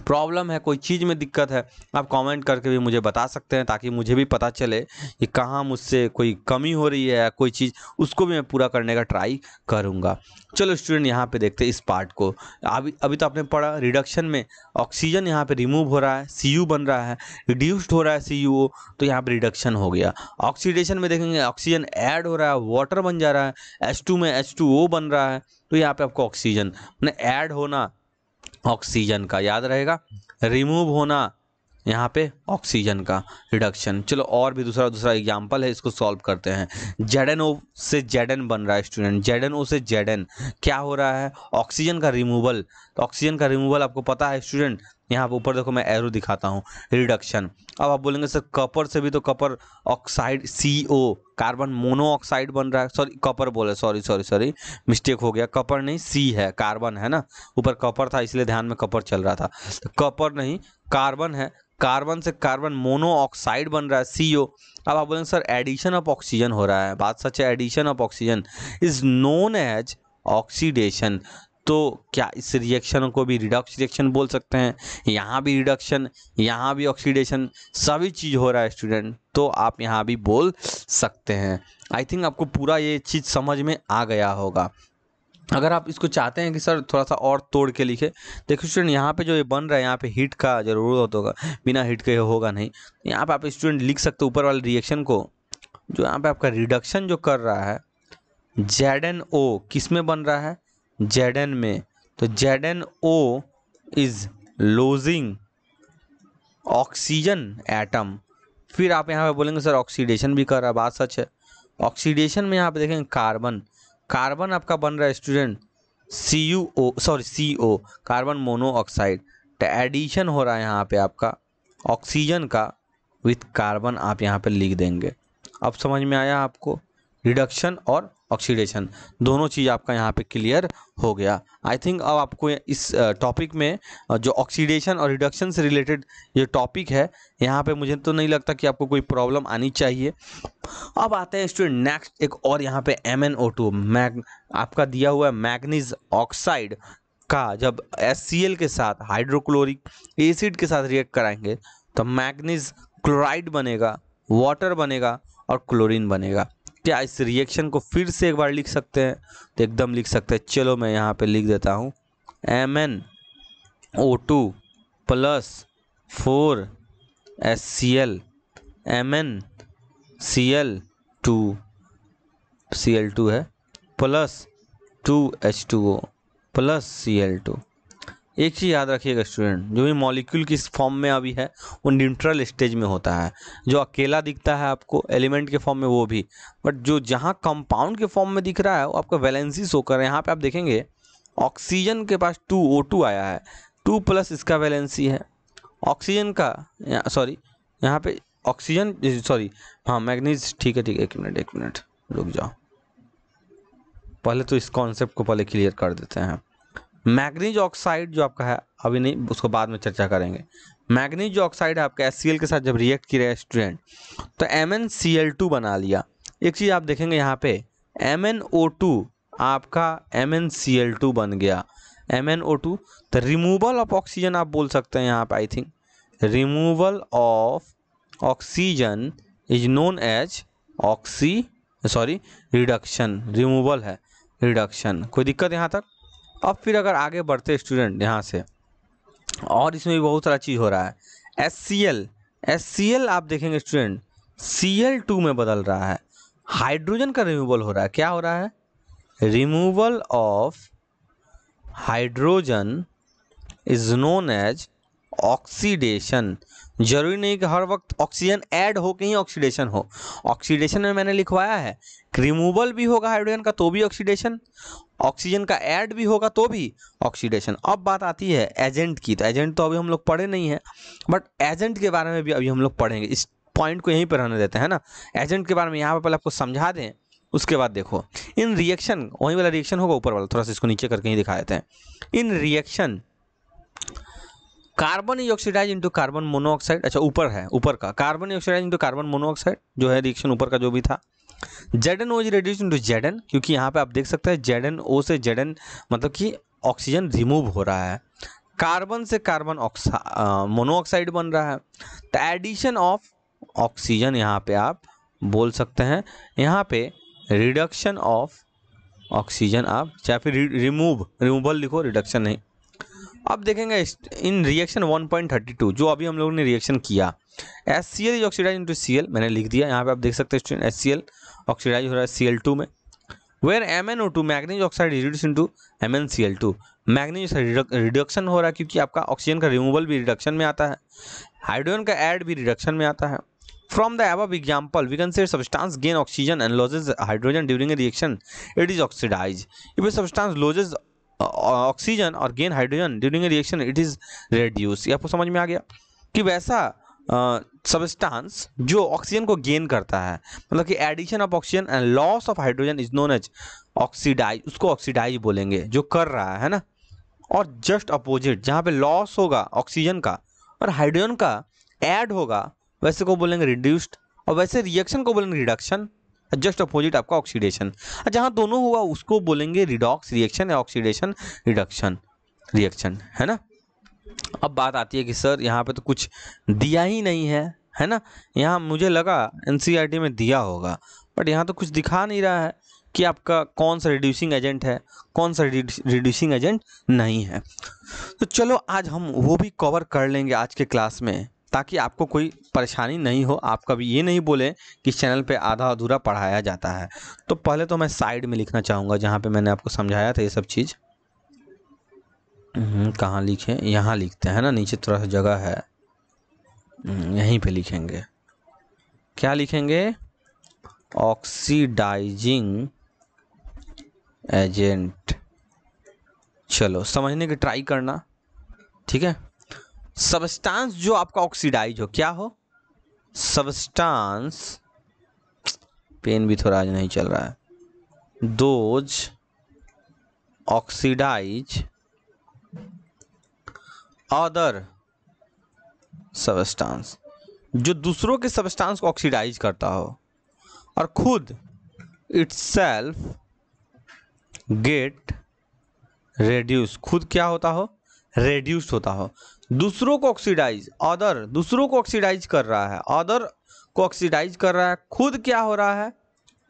प्रॉब्लम है, कोई चीज़ में दिक्कत है, आप कमेंट करके भी मुझे बता सकते हैं, ताकि मुझे भी पता चले कि कहाँ मुझसे कोई कमी हो रही है या कोई चीज़, उसको भी मैं पूरा करने का ट्राई करूँगा। चलो स्टूडेंट यहाँ पे देखते हैं इस पार्ट को। अभी तो आपने पढ़ा रिडक्शन में ऑक्सीजन यहाँ पे रिमूव हो रहा है, Cu बन रहा है, रिड्यूस्ड हो रहा है CuO, तो यहाँ पे रिडक्शन हो गया। ऑक्सीडेशन में देखेंगे ऑक्सीजन ऐड हो रहा है, वाटर बन जा रहा है, H2 में H2O बन रहा है, तो यहाँ पे आपको ऑक्सीजन मैंने ऐड होना ऑक्सीजन का याद रहेगा, रिमूव होना यहाँ पे ऑक्सीजन का रिडक्शन। चलो और भी दूसरा एग्जाम्पल है, इसको सॉल्व करते हैं। ZnO से Zn बन रहा है स्टूडेंट, ZnO से Zn क्या हो रहा है? ऑक्सीजन का रिमूवल। तो ऑक्सीजन का रिमूवल आपको पता है स्टूडेंट, यहाँ पे ऊपर देखो मैं एरो दिखाता हूँ, रिडक्शन। अब आप बोलेंगे सर कॉपर से भी तो copper oxide CO carbon monoxide बन रहा है, सॉरी कॉपर बोले, सॉरी मिस्टेक हो गया, कॉपर नहीं C है, कार्बन है ना, ऊपर कॉपर था इसलिए ध्यान में कॉपर चल रहा था, तो कॉपर नहीं कार्बन है, कार्बन से कार्बन मोनोऑक्साइड बन रहा है CO। अब आप बोलेंगे सर एडिशन ऑफ ऑक्सीजन हो रहा है, बात सच है, addition of oxygen is known as oxidation. तो क्या इस रिएक्शन को भी रिडक्स रिएक्शन बोल सकते हैं? यहाँ भी रिडक्शन, यहाँ भी ऑक्सीडेशन, सभी चीज़ हो रहा है स्टूडेंट, तो आप यहाँ भी बोल सकते हैं। आई थिंक आपको पूरा ये चीज़ समझ में आ गया होगा। अगर आप इसको चाहते हैं कि सर थोड़ा सा और तोड़ के लिखे, देखिए स्टूडेंट यहाँ पे जो ये बन रहा है यहाँ पे हीट का जरूरत होगा, बिना हीट के होगा नहीं। यहाँ पे आप स्टूडेंट लिख सकते हो ऊपर वाले रिएक्शन को, जो यहाँ पे आपका रिडक्शन जो कर रहा है ZnO किस में बन रहा है? Zn में। तो ZnO is losing oxygen atom. फिर आप यहाँ पे बोलेंगे सर ऑक्सीडेशन भी कर रहा है, बात सच है। ऑक्सीडेशन में यहाँ पे देखेंगे कार्बन, कार्बन आपका बन रहा है स्टूडेंट CO कार्बन मोनोऑक्साइड। तो एडिशन हो रहा है यहाँ पे आपका ऑक्सीजन का विथ कार्बन, आप यहाँ पे लिख देंगे। अब समझ में आया आपको? रिडक्शन और ऑक्सीडेशन दोनों चीज़ आपका यहाँ पे क्लियर हो गया। आई थिंक अब आपको इस टॉपिक में जो ऑक्सीडेशन और रिडक्शन से रिलेटेड ये टॉपिक है, यहाँ पे मुझे तो नहीं लगता कि आपको कोई प्रॉब्लम आनी चाहिए। अब आते हैं स्टूडेंट नेक्स्ट एक और, यहाँ पे MnO2 आपका दिया हुआ है मैग्नीज ऑक्साइड का जब HCl के साथ हाइड्रोक्लोरिक एसिड के साथ रिएक्ट कराएंगे तो मैग्नीज क्लोराइड बनेगा, वाटर बनेगा और क्लोरीन बनेगा। क्या इस रिएक्शन को फिर से एक बार लिख सकते हैं? तो एकदम लिख सकते हैं। चलो मैं यहाँ पे लिख देता हूँ MnO2 प्लस 4 HCl Cl2 है प्लस 2 H2O प्लस Cl2। एक चीज़ याद रखिएगा स्टूडेंट, जो भी मॉलिक्यूल किस फॉर्म में अभी है वो न्यूट्रल स्टेज में होता है। जो अकेला दिखता है आपको एलिमेंट के फॉर्म में वो भी, बट जो जहाँ कंपाउंड के फॉर्म में दिख रहा है वो आपका वैलेंसी शो कर रहा है। यहाँ पे आप देखेंगे ऑक्सीजन के पास 2O2 आया है, 2 प्लस इसका वैलेंसी है ऑक्सीजन का, सॉरी यहाँ पे ऑक्सीजन सॉरी हाँ मैग्नीज, ठीक है एक मिनट रुक जाओ, पहले तो इस कॉन्सेप्ट को पहले क्लियर कर देते हैं। मैग्नीज ऑक्साइड जो आपका है, अभी नहीं उसको बाद में चर्चा करेंगे। मैग्नीज ऑक्साइड है आपका HCl के साथ जब रिएक्ट किया है स्टूडेंट तो MnCl2 बना लिया। एक चीज़ आप देखेंगे यहाँ पे MnO2 आपका MnCl2 बन गया, MnO2। तो रिमूवल ऑफ ऑक्सीजन आप बोल सकते हैं यहाँ पे, I think removal of oxygen is known as reduction, removal है रिडक्शन। कोई दिक्कत यहाँ तक? अब फिर अगर आगे बढ़ते स्टूडेंट यहाँ से, और इसमें भी बहुत सारा चीज़ हो रहा है। HCl आप देखेंगे स्टूडेंट Cl2 में बदल रहा है, हाइड्रोजन का रिमूवल हो रहा है। क्या हो रहा है? Removal of hydrogen is known as oxidation. जरूरी नहीं कि हर वक्त ऑक्सीजन ऐड हो के ही ऑक्सीडेशन हो। ऑक्सीडेशन में मैंने लिखवाया है रिमूवल भी होगा हाइड्रोजन का तो भी ऑक्सीडेशन, ऑक्सीजन का ऐड भी होगा तो भी ऑक्सीडेशन। अब बात आती है एजेंट की, तो एजेंट तो अभी हम लोग पढ़े नहीं है, बट एजेंट के बारे में भी अभी हम लोग पढ़ेंगे। इस पॉइंट को यहीं पर रहने देते हैं ना, एजेंट के बारे में यहाँ पर पहले आपको समझा दें, उसके बाद देखो इन रिएक्शन, वही वाला रिएक्शन होगा ऊपर वाला, थोड़ा सा इसको नीचे करके ही दिखा देते हैं। In reaction carbon is oxidize into carbon monoxide, अच्छा ऊपर है, ऊपर का carbon is oxidize into carbon monoxide जो है रिएक्शन ऊपर का जो भी था। ZnO is reduced into Zn, क्योंकि यहाँ पे आप देख सकते हैं ZnO से Zn मतलब कि ऑक्सीजन रिमूव हो रहा है, कार्बन से कार्बन मोनोऑक्साइड बन रहा है। तो एडिशन ऑफ ऑक्सीजन यहाँ पे आप बोल सकते हैं, यहाँ पे रिडक्शन ऑफ ऑक्सीजन आप चाहे फिर रिमूवल लिखो, रिडक्शन नहीं। अब देखेंगे इन रिएक्शन 1.32 जो अभी हम लोगों ने रिएक्शन किया, HCl is oxidise into Cl, मैंने लिख दिया यहाँ पे, आप देख सकते हैं स्टूडेंट HCl ऑक्सीडाइज हो रहा है Cl2 में। Where MnO2 manganese oxide reduce into MnCl2, manganese reduction हो रहा है क्योंकि आपका ऑक्सीजन का रिमूवल भी रिडक्शन में आता है, हाइड्रोजन का ऐड भी रिडक्शन में आता है। From the above example we can say substance gain oxygen and loses hydrogen during a reaction, it is oxidized. If a substance loses oxygen और gain hydrogen during reaction it is reduce. ये आपको समझ में आ गया कि वैसा सबस्टांस जो ऑक्सीजन को गेन करता है, मतलब कि addition of oxygen and loss of hydrogen is known as oxidise, उसको ऑक्सीडाइज बोलेंगे जो कर रहा है ना। और जस्ट अपोजिट जहाँ पे लॉस होगा ऑक्सीजन का और हाइड्रोजन का ऐड होगा वैसे को बोलेंगे रिड्यूस्ड, और वैसे रिएक्शन को बोलेंगे रिडक्शन। जस्ट अपोजिट आपका ऑक्सीडेशन, जहाँ दोनों हुआ उसको बोलेंगे रिडॉक्स रिएक्शन या ऑक्सीडेशन रिडक्शन रिएक्शन, है ना। अब बात आती है कि सर यहाँ पे तो कुछ दिया ही नहीं है ना। यहाँ मुझे लगा एनसीईआरटी में दिया होगा, बट यहाँ तो कुछ दिखा नहीं रहा है कि आपका कौन सा रिड्यूसिंग एजेंट है, कौन सा रिड्यूसिंग एजेंट नहीं है। तो चलो आज हम वो भी कवर कर लेंगे आज के क्लास में, ताकि आपको कोई परेशानी नहीं हो, आप कभी ये नहीं बोले कि इस चैनल पे आधा अधूरा पढ़ाया जाता है। तो पहले तो मैं साइड में लिखना चाहूँगा जहाँ पे मैंने आपको समझाया था ये सब चीज़। कहाँ लिखें, यहाँ लिखते हैं ना, नीचे थोड़ा सा जगह है, यहीं पे लिखेंगे। क्या लिखेंगे? Oxidising agent. चलो समझने की ट्राई करना, ठीक है। सबस्टांस जो आपका ऑक्सीडाइज हो, क्या हो? सबस्टांस, पेन भी थोड़ा आज नहीं चल रहा है, दोज ऑक्सीडाइज अदर सबस्टांस, जो दूसरों के सबस्टांस को ऑक्सीडाइज करता हो और खुद इटसेल्फ गेट रेड्यूस, खुद क्या होता हो? रेड्यूस्ड होता हो। दूसरों को ऑक्सीडाइज, अदर दूसरों को ऑक्सीडाइज कर रहा है, अदर को ऑक्सीडाइज कर रहा है, खुद क्या हो रहा है?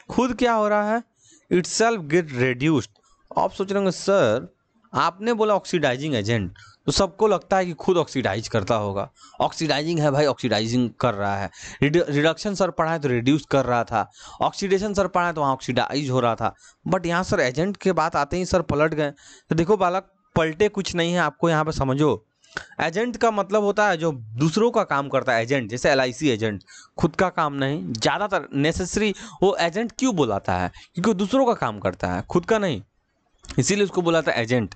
खुद क्या हो रहा है? Itself get reduced. आप सोच रहे होंगे सर आपने बोला ऑक्सीडाइजिंग एजेंट, तो सबको लगता है कि खुद ऑक्सीडाइज करता होगा। ऑक्सीडाइजिंग है भाई, ऑक्सीडाइजिंग कर रहा है। रिडक्शन सर पढ़ा है तो रिड्यूस कर रहा था, ऑक्सीडेशन सर पढ़ा है तो वहाँ ऑक्सीडाइज हो रहा था। बट यहाँ सर एजेंट के बात आते ही सर पलट गए। तो देखो बालक, पलटे कुछ नहीं है, आपको यहाँ पे समझो। एजेंट का मतलब होता है जो दूसरों का काम करता है। एजेंट जैसे LIC एजेंट, खुद का काम नहीं। ज़्यादातर नेसेसरी वो एजेंट क्यों बुलाता है? क्योंकि दूसरों का काम करता है, खुद का नहीं, इसीलिए उसको बुलाता है एजेंट।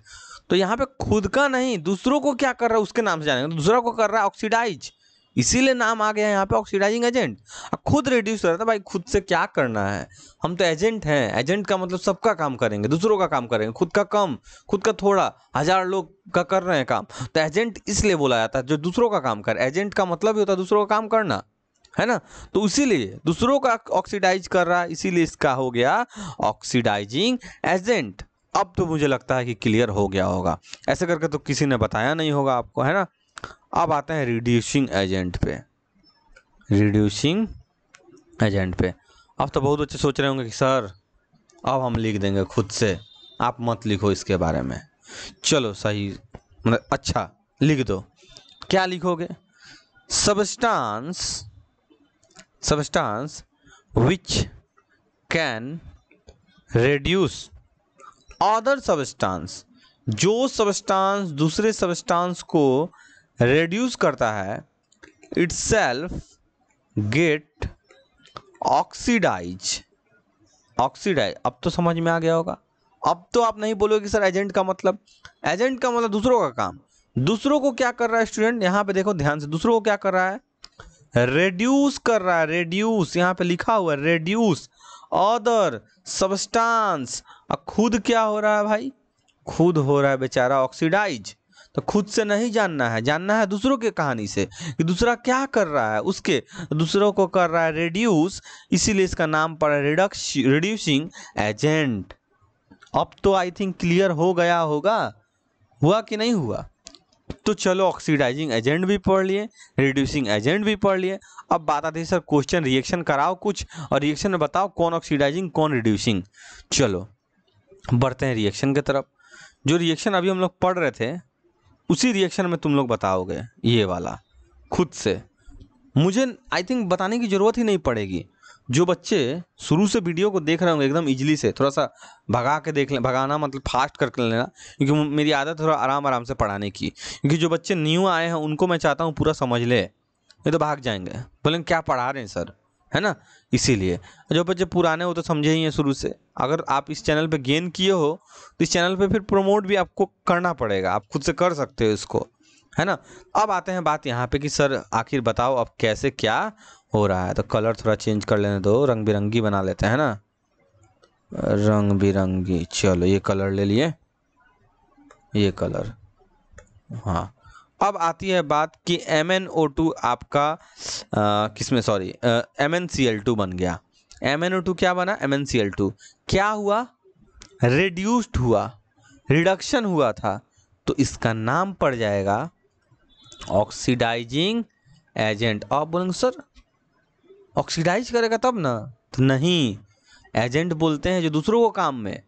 तो यहाँ पे खुद का नहीं, दूसरों को क्या कर रहा है उसके नाम से जानेंगे। दूसरा को कर रहा है ऑक्सीडाइज, इसीलिए नाम आ गया यहाँ पे ऑक्सीडाइजिंग एजेंट। खुद रिड्यूस कर रहा था, भाई खुद से क्या करना है, हम तो एजेंट हैं। एजेंट का मतलब सबका काम करेंगे, दूसरों का काम करेंगे, खुद का कम, खुद का थोड़ा, 1000 लोग का कर रहे हैं काम। तो एजेंट इसलिए बोला जाता है जो दूसरों का काम करे। एजेंट का मतलब ही होता है दूसरों का काम करना, है ना। तो इसीलिए दूसरों का ऑक्सीडाइज कर रहा है, इसीलिए इसका हो गया ऑक्सीडाइजिंग एजेंट। अब तो मुझे लगता है कि क्लियर हो गया होगा, ऐसे करके तो किसी ने बताया नहीं होगा आपको, है ना। अब आते हैं रिड्यूसिंग एजेंट पे। रिड्यूसिंग एजेंट पे अब तो बहुत अच्छे सोच रहे होंगे कि सर अब हम लिख देंगे खुद से, आप मत लिखो इसके बारे में। चलो सही, मतलब अच्छा लिख दो। क्या लिखोगे? Substance, substance which can reduce other substance, जो सबस्टांस दूसरे सबस्टांस को रेड्यूस करता है, इटसेल्फ गेट ऑक्सीडाइज। ऑक्सीडाइज, अब तो समझ में आ गया होगा। अब तो आप नहीं बोलोगे कि सर एजेंट का मतलब, एजेंट का मतलब दूसरों का काम। दूसरों को क्या कर रहा है स्टूडेंट? यहाँ पे देखो ध्यान से, दूसरों को क्या कर रहा है? रेड्यूस कर रहा है। रेड्यूस यहाँ पे लिखा हुआ है, रेड्यूस अदर सबस्टांस। खुद क्या हो रहा है भाई? खुद हो रहा है बेचारा ऑक्सीडाइज। तो खुद से नहीं जानना है, जानना है दूसरों के कहानी से कि दूसरा क्या कर रहा है, उसके दूसरों को कर रहा है रेड्यूस, इसीलिए इसका नाम पड़ा रिड्यूसिंग एजेंट। अब तो आई थिंक क्लियर हो गया होगा, हुआ कि नहीं हुआ? तो चलो ऑक्सीडाइजिंग एजेंट भी पढ़ लिए, रिड्यूसिंग एजेंट भी पढ़ लिए। अब बात आती है सर क्वेश्चन रिएक्शन कराओ कुछ, और रिएक्शन में बताओ कौन ऑक्सीडाइजिंग कौन रिड्यूसिंग। चलो बढ़ते हैं रिएक्शन की तरफ। जो रिएक्शन अभी हम लोग पढ़ रहे थे उसी रिएक्शन में तुम लोग बताओगे ये वाला खुद से। मुझे आई थिंक बताने की ज़रूरत ही नहीं पड़ेगी। जो बच्चे शुरू से वीडियो को देख रहे होंगे एकदम इजीली से, थोड़ा सा भगा के देख लें, भगाना मतलब फास्ट करके लेना, क्योंकि मेरी आदत थोड़ा आराम आराम से पढ़ाने की। क्योंकि जो बच्चे न्यू आए हैं उनको मैं चाहता हूँ पूरा समझ ले, ये तो भाग जाएंगे, बोलेंगे क्या पढ़ा रहे हैं सर, है ना। इसीलिए जो बच्चे पुराने हो तो समझे ही हैं शुरू से। अगर आप इस चैनल पे गेन किए हो तो इस चैनल पे फिर प्रमोट भी आपको करना पड़ेगा, आप खुद से कर सकते हो इसको, है ना। अब आते हैं बात यहाँ पे कि सर आखिर बताओ अब कैसे क्या हो रहा है। तो कलर थोड़ा चेंज कर लेने दो, रंग बिरंगी बना लेते हैं ना, रंग बिरंगी। चलो ये कलर ले लिए, ये कलर। हाँ, अब आती है बात कि MnO2 आपका किसमें, सॉरी MnCl2 बन गया। MnO2 क्या बना, MnCl2 क्या हुआ, रिड्यूस्ड हुआ, रिडक्शन हुआ था, तो इसका नाम पड़ जाएगा ऑक्सीडाइजिंग एजेंट। आप बोलेंगे सर ऑक्सीडाइज करेगा तब ना, तो नहीं, एजेंट बोलते हैं जो दूसरों को काम में,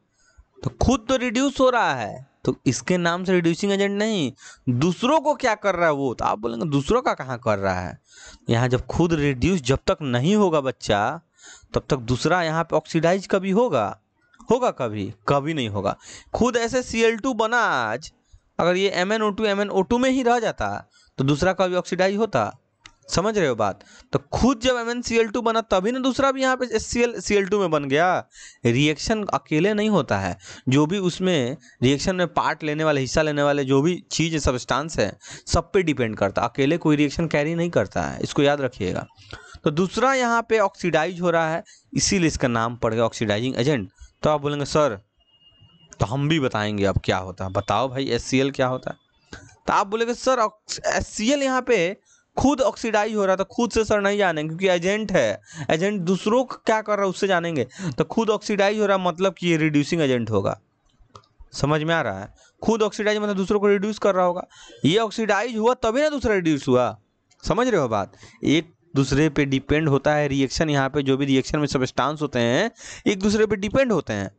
तो खुद तो रिड्यूस हो रहा है तो इसके नाम से रिड्यूसिंग एजेंट नहीं, दूसरों को क्या कर रहा है वो। तो आप बोलेंगे दूसरों का कहाँ कर रहा है, यहाँ जब खुद रिड्यूस जब तक नहीं होगा बच्चा तब तक दूसरा यहाँ पे ऑक्सीडाइज कभी होगा, होगा कभी, कभी नहीं होगा। खुद ऐसे Cl2 बना आज, अगर ये MnO2 में ही रह जाता तो दूसरा कभी ऑक्सीडाइज होता, समझ रहे हो बात। तो खुद जब MnCl2 बना तभी ना दूसरा भी यहाँ पे Cl2 में बन गया। रिएक्शन अकेले नहीं होता है, जो भी उसमें रिएक्शन में पार्ट लेने वाले, हिस्सा लेने वाले जो भी चीज़ सब्सटेंस है सब पे डिपेंड करता है, अकेले कोई रिएक्शन कैरी नहीं करता है, इसको याद रखिएगा। तो दूसरा यहाँ पे ऑक्सीडाइज हो रहा है, इसीलिए इसका नाम पड़ गया ऑक्सीडाइजिंग एजेंट। तो आप बोलेंगे सर तो हम भी बताएंगे अब क्या होता है, बताओ भाई HCl क्या होता है। तो आप बोलेंगे सर HCl यहाँ पे खुद ऑक्सीडाइज हो रहा था, खुद से सर नहीं जानेंगे क्योंकि एजेंट है, एजेंट दूसरों को क्या कर रहा है उससे जानेंगे। तो खुद ऑक्सीडाइज हो रहा है मतलब कि ये रिड्यूसिंग एजेंट होगा, समझ में आ रहा है। खुद ऑक्सीडाइज मतलब दूसरों को रिड्यूस कर रहा होगा, ये ऑक्सीडाइज हुआ तभी ना दूसरा रिड्यूस हुआ, समझ रहे हो बात। एक दूसरे पे डिपेंड होता है रिएक्शन, यहाँ पे जो भी रिएक्शन में सब्सटेंस होते हैं एक दूसरे पे डिपेंड होते हैं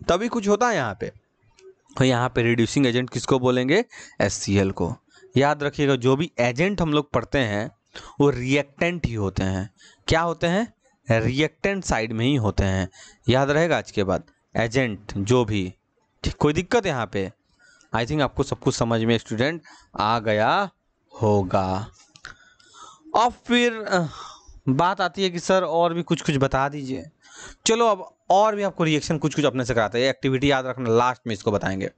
तभी कुछ होता है यहाँ पे। तो यहाँ पे रिड्यूसिंग एजेंट किसको बोलेंगे, HCl को। याद रखिएगा जो भी एजेंट हम लोग पढ़ते हैं वो रिएक्टेंट ही होते हैं। क्या होते हैं, रिएक्टेंट साइड में ही होते हैं, याद रहेगा आज के बाद। एजेंट जो भी, ठीक, कोई दिक्कत यहाँ पे, आई थिंक आपको सब कुछ समझ में स्टूडेंट आ गया होगा। अब फिर बात आती है कि सर और भी कुछ कुछ बता दीजिए। चलो अब और भी आपको रिएक्शन कुछ कुछ अपने से कराते हैं, एक्टिविटी याद रखना, लास्ट में इसको बताएंगे।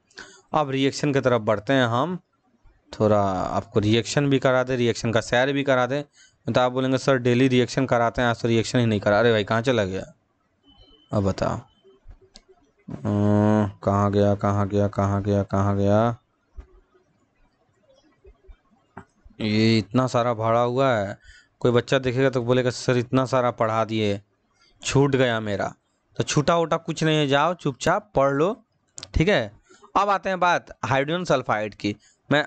अब रिएक्शन की तरफ बढ़ते हैं हम, थोड़ा आपको रिएक्शन भी करा दे, रिएक्शन का सैर भी करा दे। तो आप बोलेंगे सर डेली रिएक्शन कराते हैं, आज तो रिएक्शन ही नहीं करा। अरे भाई कहाँ चला गया, अब बताओ कहाँ गया कहाँ गया कहाँ गया कहाँ गया। ये इतना सारा भरा हुआ है, कोई बच्चा देखेगा तो बोलेगा सर इतना सारा पढ़ा दिए छूट गया मेरा। तो छूटा वूटा कुछ नहीं है, जाओ चुपचाप पढ़ लो, ठीक है। अब आते हैं बात हाइड्रोजन सल्फाइड की। मैं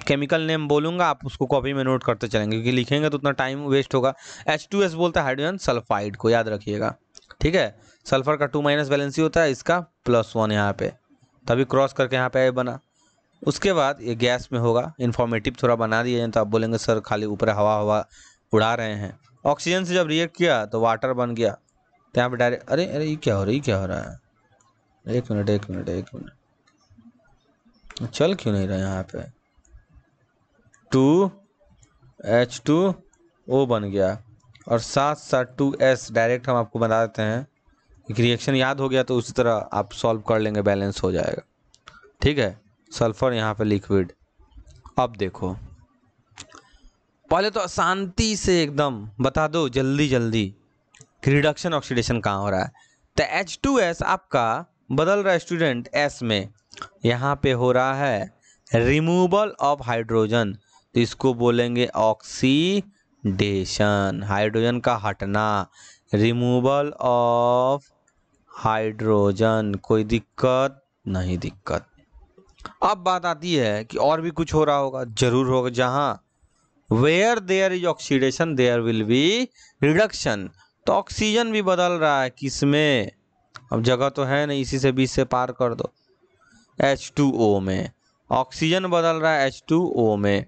केमिकल नेम बोलूँगा, आप उसको कॉपी में नोट करते चलेंगे क्योंकि लिखेंगे तो उतना टाइम वेस्ट होगा। H2S बोलता है हाइड्रोजन सल्फाइड को, याद रखिएगा, ठीक है। सल्फर का 2- वैलेंसी होता है, इसका +1 यहाँ पे, तभी क्रॉस करके यहाँ पे बना। उसके बाद ये गैस में होगा, इन्फॉर्मेटिव थोड़ा बना दिया जाए। तो आप बोलेंगे सर खाली ऊपर हवा हवा उड़ा रहे हैं। ऑक्सीजन से जब रिएक्ट किया तो वाटर बन गया, तो यहाँ पे डायरेक्ट, अरे अरे ये क्या हो रहा है, ये क्या हो रहा है, एक मिनट चल क्यों नहीं रहा यहाँ पे। 2H2O बन गया और साथ साथ 2S डायरेक्ट हम आपको बता देते हैं। एक रिएक्शन याद हो गया तो उसी तरह आप सॉल्व कर लेंगे, बैलेंस हो जाएगा, ठीक है। सल्फर यहाँ पे लिक्विड। अब देखो पहले तो शांति से एकदम बता दो जल्दी जल्दी रिडक्शन ऑक्सीडेशन कहाँ हो रहा है। तो H2S आपका बदल रहा है स्टूडेंट S में, यहाँ पे हो रहा है रिमूवल ऑफ हाइड्रोजन, तो इसको बोलेंगे ऑक्सीडेशन, हाइड्रोजन का हटना, रिमूवल ऑफ हाइड्रोजन। कोई दिक्कत नहीं, दिक्कत। अब बात आती है कि और भी कुछ हो रहा होगा, जरूर होगा। जहाँ where there is oxidation there will be reduction, तो ऑक्सीजन भी बदल रहा है किसमें, अब जगह तो है नहीं, इसी से 20 से पार कर दो, H2O में। ऑक्सीजन बदल रहा है H2O में,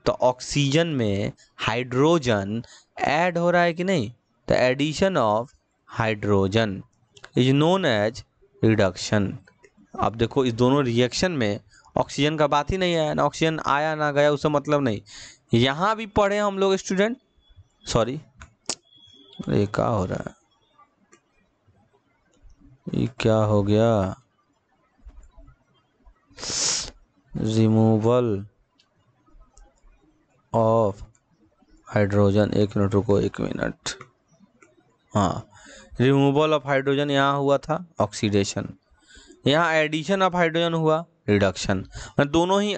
तो ऑक्सीजन में हाइड्रोजन ऐड हो रहा है कि नहीं, तो addition of hydrogen is known as reduction. अब देखो इस दोनों रिएक्शन में ऑक्सीजन का बात ही नहीं आया, ना ऑक्सीजन आया ना गया, उससे मतलब नहीं। यहाँ भी पढ़े हम लोग स्टूडेंट, सॉरी ये क्या हो रहा है, ये क्या हो गया? रिमूवल ऑफ हाइड्रोजन, 1 मिनट रुको, 1 मिनट। हाँ, रिमूवल ऑफ हाइड्रोजन यहाँ हुआ था ऑक्सीडेशन, यहाँ एडिशन ऑफ हाइड्रोजन हुआ रिडक्शन। मतलब दोनों ही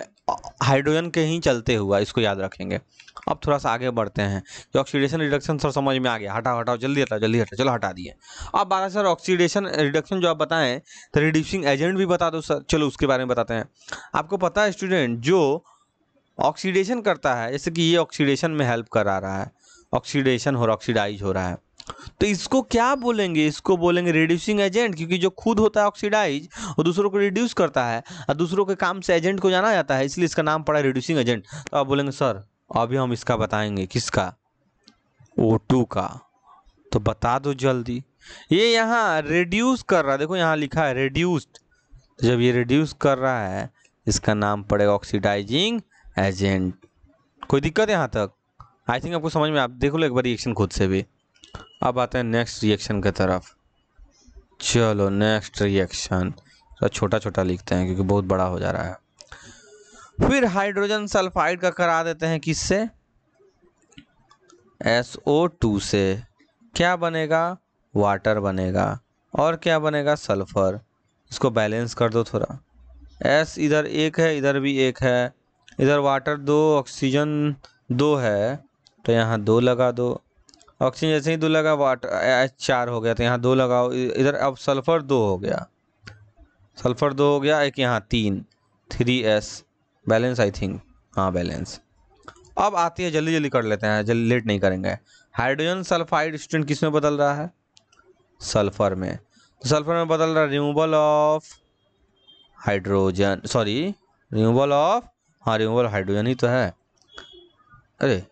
हाइड्रोजन के ही चलते हुआ, इसको याद रखेंगे। अब थोड़ा सा आगे बढ़ते हैं कि ऑक्सीडेशन रिडक्शन सर समझ में आ गया, हटाओ हटाओ जल्दी हटाओ जल्दी हटाओ, चलो हटा दिए। अब बारह सर ऑक्सीडेशन रिडक्शन जो आप बताएं तो रिड्यूसिंग एजेंट भी बता दो सर, चलो उसके बारे में बताते हैं। आपको पता है स्टूडेंट, जो ऑक्सीडेशन करता है, जैसे कि ये ऑक्सीडेशन में हेल्प करा रहा है, ऑक्सीडेशन हो रहा, ऑक्सीडाइज हो रहा है, तो इसको क्या बोलेंगे? इसको बोलेंगे रिड्यूसिंग एजेंट, क्योंकि जो खुद होता है ऑक्सीडाइज वो दूसरों को रिड्यूस करता है और दूसरों के काम से एजेंट को जाना जाता है, इसलिए इसका नाम पड़ा रिड्यूसिंग एजेंट। तो आप बोलेंगे सर अभी हम इसका बताएंगे, किसका? O2 का। तो बता दो जल्दी। ये यहाँ रिड्यूस कर रहा है, देखो यहाँ लिखा है रिड्यूस्ड, जब ये रिड्यूस कर रहा है इसका नाम पड़ेगा ऑक्सीडाइजिंग एजेंट। कोई दिक्कत यहाँ तक? आई थिंक आपको समझ में, आप देख लो एक बार रिएक्शन खुद से भी। अब आते हैं नेक्स्ट रिएक्शन की तरफ। चलो नेक्स्ट रिएक्शन थोड़ा छोटा छोटा लिखते हैं क्योंकि बहुत बड़ा हो जा रहा है। फिर हाइड्रोजन सल्फाइड का करा देते हैं, किससे? SO2 से। क्या बनेगा? वाटर बनेगा। और क्या बनेगा? सल्फर। इसको बैलेंस कर दो थोड़ा, S इधर 1 है, इधर भी 1 है, इधर वाटर 2, ऑक्सीजन 2 है, तो यहाँ 2 लगा दो। ऑक्सीजन जैसे ही 2 लगा, वाटर H4 हो गया, तो यहाँ 2 लगाओ इधर। अब सल्फर 2 हो गया, सल्फर 2 हो गया, एक यहाँ 3S बैलेंस आई थिंक, हाँ बैलेंस। अब आती है, जल्दी जल्दी कर लेते हैं, जल्दी लेट नहीं करेंगे। हाइड्रोजन सल्फाइड स्टूडेंट किस में बदल रहा है? सल्फर में। तो सल्फर में बदल रहा है removal of hydrogen, sorry removal of, हाँ रिमूवल हाइड्रोजन ही तो है, अरे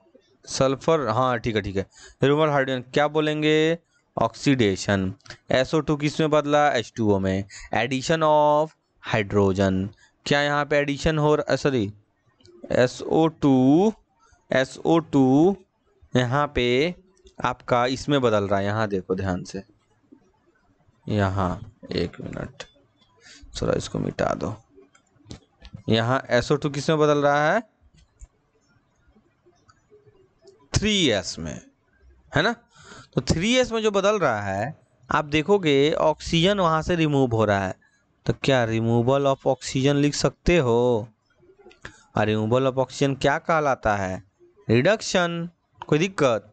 सल्फर, हाँ ठीक है ठीक है, रिमूवल हाइड्रोजन क्या बोलेंगे? ऑक्सीडेशन। SO2 किस में बदला? H2O में। एडिशन ऑफ हाइड्रोजन, क्या यहाँ पे एडिशन हो रहा, सॉरी SO2 यहाँ पे आपका इसमें बदल रहा है, यहाँ देखो ध्यान से, यहाँ 1 मिनट थोड़ा इसको मिटा दो। यहाँ SO2 किस में बदल रहा है? 3S में, है ना? तो 3S में जो बदल रहा है, आप देखोगे ऑक्सीजन वहां से रिमूव हो रहा है, तो क्या रिमूवल ऑफ ऑक्सीजन लिख सकते हो? और रिमूवल ऑफ ऑक्सीजन क्या कहलाता है? रिडक्शन। कोई दिक्कत?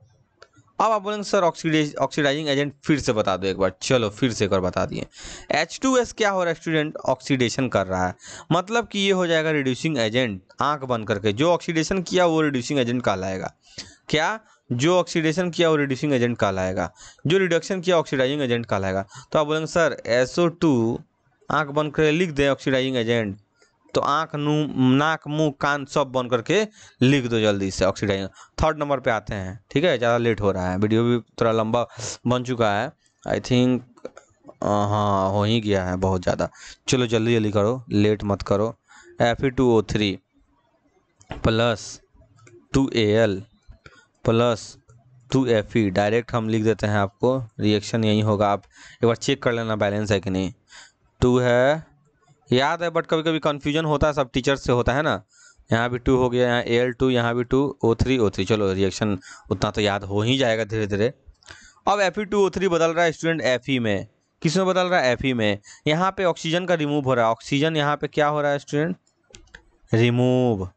अब आप बोलेंगे सर ऑक्सीडाइजिंग एजेंट फिर से बता दो एक बार, चलो फिर से एक बार बता दिए। H2S क्या हो रहा है स्टूडेंट? ऑक्सीडेशन कर रहा है, मतलब कि ये हो जाएगा रिड्यूसिंग एजेंट। आंख बंद करके, जो ऑक्सीडेशन किया वो रिड्यूसिंग एजेंट कहलाएगा। क्या? जो ऑक्सीडेशन किया वो रिड्यूसिंग एजेंट कहलाएगा, जो रिडक्शन किया ऑक्सीडाइजिंग एजेंट कहलाएगा। तो आप बोलेंगे सर SO2 आंख बंद करके लिख दे ऑक्सीडाइजिंग एजेंट, तो आंख नाक मुंह कान सब बंद करके लिख दो जल्दी से ऑक्सीडाइजिंग। थर्ड नंबर पे आते हैं, ठीक है, ज़्यादा लेट हो रहा है, वीडियो भी थोड़ा लंबा बन चुका है आई थिंक, हाँ हो ही गया है बहुत ज़्यादा। चलो जल्दी जल्दी करो, लेट मत करो। Fe2O3 plus 2Al plus 2Fe, direct हम लिख देते हैं, आपको रिएक्शन यही होगा, आप एक बार चेक कर लेना बैलेंस है कि नहीं। 2 है, याद है, बट कभी कभी कन्फ्यूजन होता है, सब टीचर से होता है ना। यहाँ भी 2 हो गया, यहाँ Al2, यहाँ भी 2, O3। चलो रिएक्शन उतना तो याद हो ही जाएगा धीरे धीरे। अब Fe2O3 बदल रहा है स्टूडेंट Fe में। किस में बदल रहा है? Fe में। यहाँ पे ऑक्सीजन का रिमूव हो रहा है, ऑक्सीजन यहाँ पे क्या हो रहा है स्टूडेंट? रिमूव।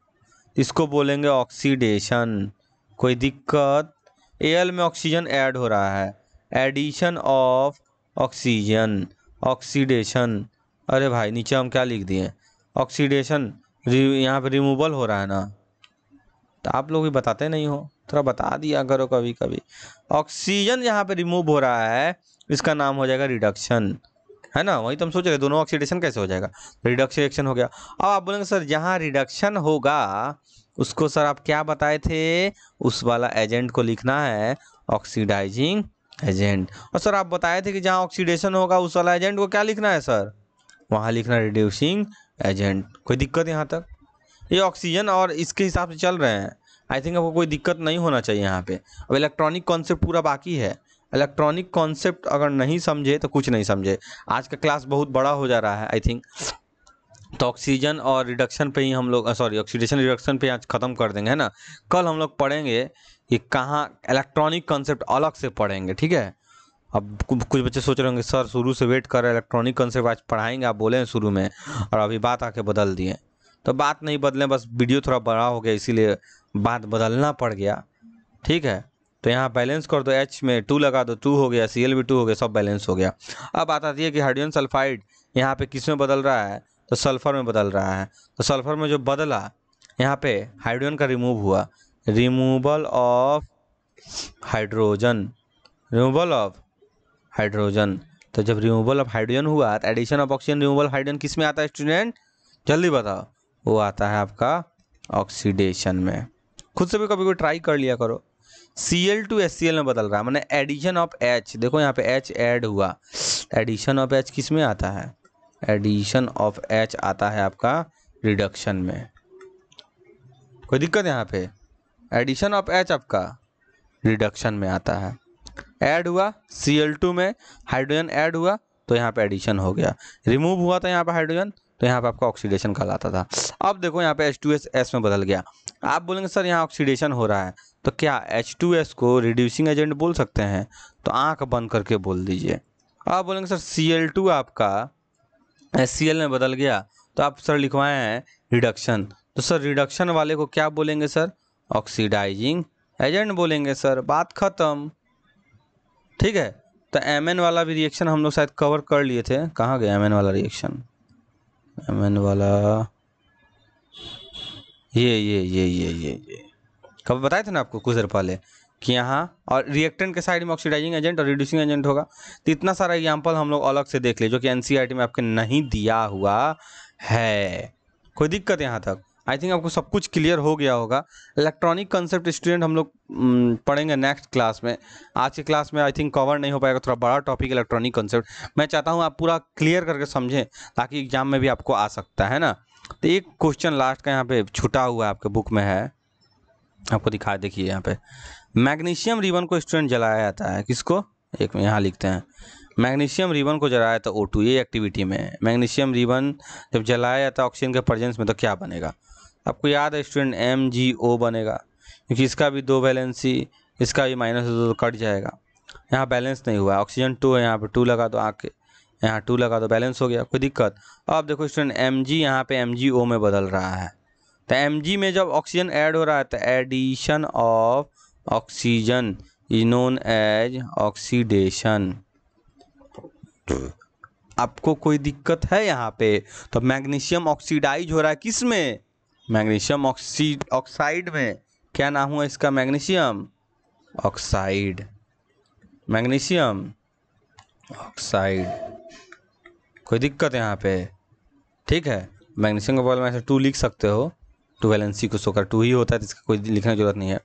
इसको बोलेंगे ऑक्सीडेशन। कोई दिक्कत? Al में ऑक्सीजन ऐड हो रहा है, एडिशन ऑफ ऑक्सीजन, ऑक्सीडेशन। अरे भाई नीचे हम क्या लिख दिए? ऑक्सीडेशन, यहाँ पे रिमूवल हो रहा है ना, तो आप लोग भी बताते नहीं हो, थोड़ा बता दिया करो कभी कभी। ऑक्सीजन यहाँ पे रिमूव हो रहा है, इसका नाम हो जाएगा रिडक्शन, है ना? वही तो हम सोच रहे, दोनों ऑक्सीडेशन कैसे हो जाएगा? रिडक्शन रिएक्शन हो गया। अब आप बोलेंगे सर जहाँ रिडक्शन होगा उसको सर आप क्या बताए थे? उस वाला एजेंट को लिखना है ऑक्सीडाइजिंग एजेंट। और सर आप बताए थे कि जहाँ ऑक्सीडेशन होगा उस वाला एजेंट को क्या लिखना है सर? वहाँ लिखना रिड्यूसिंग एजेंट। कोई दिक्कत यहाँ तक? ये ऑक्सीजन और इसके हिसाब से चल रहे हैं, आई थिंक आपको कोई दिक्कत नहीं होना चाहिए यहाँ पे। अब इलेक्ट्रॉनिक कॉन्सेप्ट पूरा बाकी है, इलेक्ट्रॉनिक कॉन्सेप्ट अगर नहीं समझे तो कुछ नहीं समझे। आज का क्लास बहुत बड़ा हो जा रहा है आई थिंक, तो ऑक्सीजन और रिडक्शन पे ही हम लोग ऑक्सीडेशन रिडक्शन पे आज ख़त्म कर देंगे, है ना। कल हम लोग पढ़ेंगे कि कहाँ इलेक्ट्रॉनिक कॉन्सेप्ट अलग से पढ़ेंगे, ठीक है। अब कुछ बच्चे सोच रहे होंगे सर शुरू से वेट कर रहे हैं, इलेक्ट्रॉनिक कॉन्सेप्ट आज पढ़ाएंगे, आप बोले हैं शुरू में और अभी बात आके बदल दिए। तो बात नहीं बदलें, बस वीडियो थोड़ा बड़ा हो गया इसीलिए बात बदलना पड़ गया, ठीक है। तो यहाँ बैलेंस कर दो, H में 2 लगा दो, 2 हो गया, Cl भी 2 हो गया, सब बैलेंस हो गया। अब बात आती है कि हाइड्रोजन सल्फाइड यहाँ पे किस में बदल रहा है, तो सल्फर में बदल रहा है। तो सल्फर में जो बदला यहाँ पे हाइड्रोजन का रिमूव हुआ, removal of hydrogen, removal of hydrogen. तो जब रिमूवल ऑफ हाइड्रोजन हुआ तो addition of oxygen, removal hydrogen किस में आता है स्टूडेंट, जल्दी बताओ। वो आता है आपका ऑक्सीडेशन में। खुद से भी कभी कोई ट्राई कर लिया करो। Cl टू HCl में बदल रहा है, मैंने एडिशन ऑफ H, देखो यहाँ पे H ऐड हुआ, एडिशन ऑफ H किस में आता है, एडिशन ऑफ H आता है आपका रिडक्शन में। कोई दिक्कत यहाँ पे, एडिशन ऑफ H आपका रिडक्शन में आता है। ऐड हुआ Cl2 में हाइड्रोजन ऐड हुआ तो यहाँ पे एडिशन हो गया, रिमूव हुआ था यहाँ पे हाइड्रोजन तो यहाँ पे आपका ऑक्सीडेशन कहलाता था। अब देखो यहाँ पे H2S S में बदल गया। आप बोलेंगे सर यहाँ ऑक्सीडेशन हो रहा है, तो क्या H2S को रिड्यूसिंग एजेंट बोल सकते हैं, तो आंख बंद करके बोल दीजिए। आप बोलेंगे सर Cl2 आपका HCl में बदल गया तो आप सर लिखवाए हैं रिडक्शन, तो सर रिडक्शन वाले को क्या बोलेंगे सर, ऑक्सीडाइजिंग एजेंट बोलेंगे सर, बात खत्म, ठीक है। तो Mn वाला भी रिएक्शन हम लोग शायद कवर कर लिए थे, कहाँ गया Mn वाला रिएक्शन, Mn वाला ये कब बताए थे ना आपको कुछ देर पहले कि यहाँ और रिएक्टेंट के साइड में ऑक्सीडाइजिंग एजेंट और रिड्यूसिंग एजेंट होगा। तो इतना सारा एग्जाम्पल हम लोग अलग से देख ले जो कि NCERT में आपके नहीं दिया हुआ है। कोई दिक्कत यहाँ तक, आई थिंक आपको सब कुछ क्लियर हो गया होगा। इलेक्ट्रॉनिक कंसेप्ट स्टूडेंट हम लोग पढ़ेंगे नेक्स्ट क्लास में। आज की क्लास में आई थिंक कवर नहीं हो पाएगा, थोड़ा बड़ा टॉपिक इलेक्ट्रॉनिक कंसेप्ट। मैं चाहता हूँ आप पूरा क्लियर करके समझें ताकि एग्जाम में भी आपको आ सकता है ना। तो एक क्वेश्चन लास्ट का यहाँ पे छुटा हुआ है आपके बुक में है, आपको दिखा, देखिए यहाँ पे मैग्नीशियम रिबन को स्टूडेंट जलाया जाता है, किसको, एक में यहाँ लिखते हैं मैग्नीशियम रिबन को जलाया जाता है O2, ये एक्टिविटी में मैग्नीशियम रिबन जब जलाया जाता है ऑक्सीजन के प्रेजेंस में तो क्या बनेगा, आपको याद है स्टूडेंट MgO बनेगा, क्योंकि इसका भी 2 वैलेंसी, इसका भी -2 कट जाएगा। यहाँ बैलेंस नहीं हुआ, ऑक्सीजन 2 है, यहाँ पे 2 लगा दो, आके यहाँ 2 लगा दो, बैलेंस हो गया, कोई दिक्कत। अब देखो स्टूडेंट Mg यहाँ पे MgO में बदल रहा है, तो Mg में जब ऑक्सीजन ऐड हो रहा है तो addition of oxygen is known as oxidation. आपको कोई दिक्कत है यहाँ पे, तो मैग्नीशियम ऑक्सीडाइज हो रहा है किस में, मैग्नीशियम ऑक्साइड में। क्या नाम हुआ इसका, मैग्नीशियम ऑक्साइड, मैग्नीशियम ऑक्साइड। कोई दिक्कत यहाँ पे, ठीक है। मैग्नीशियम का बॉल में ऐसे 2 लिख सकते हो, 2 वैलेंसी को सोकर 2 ही होता है, तो इसका कोई लिखने की जरूरत नहीं है।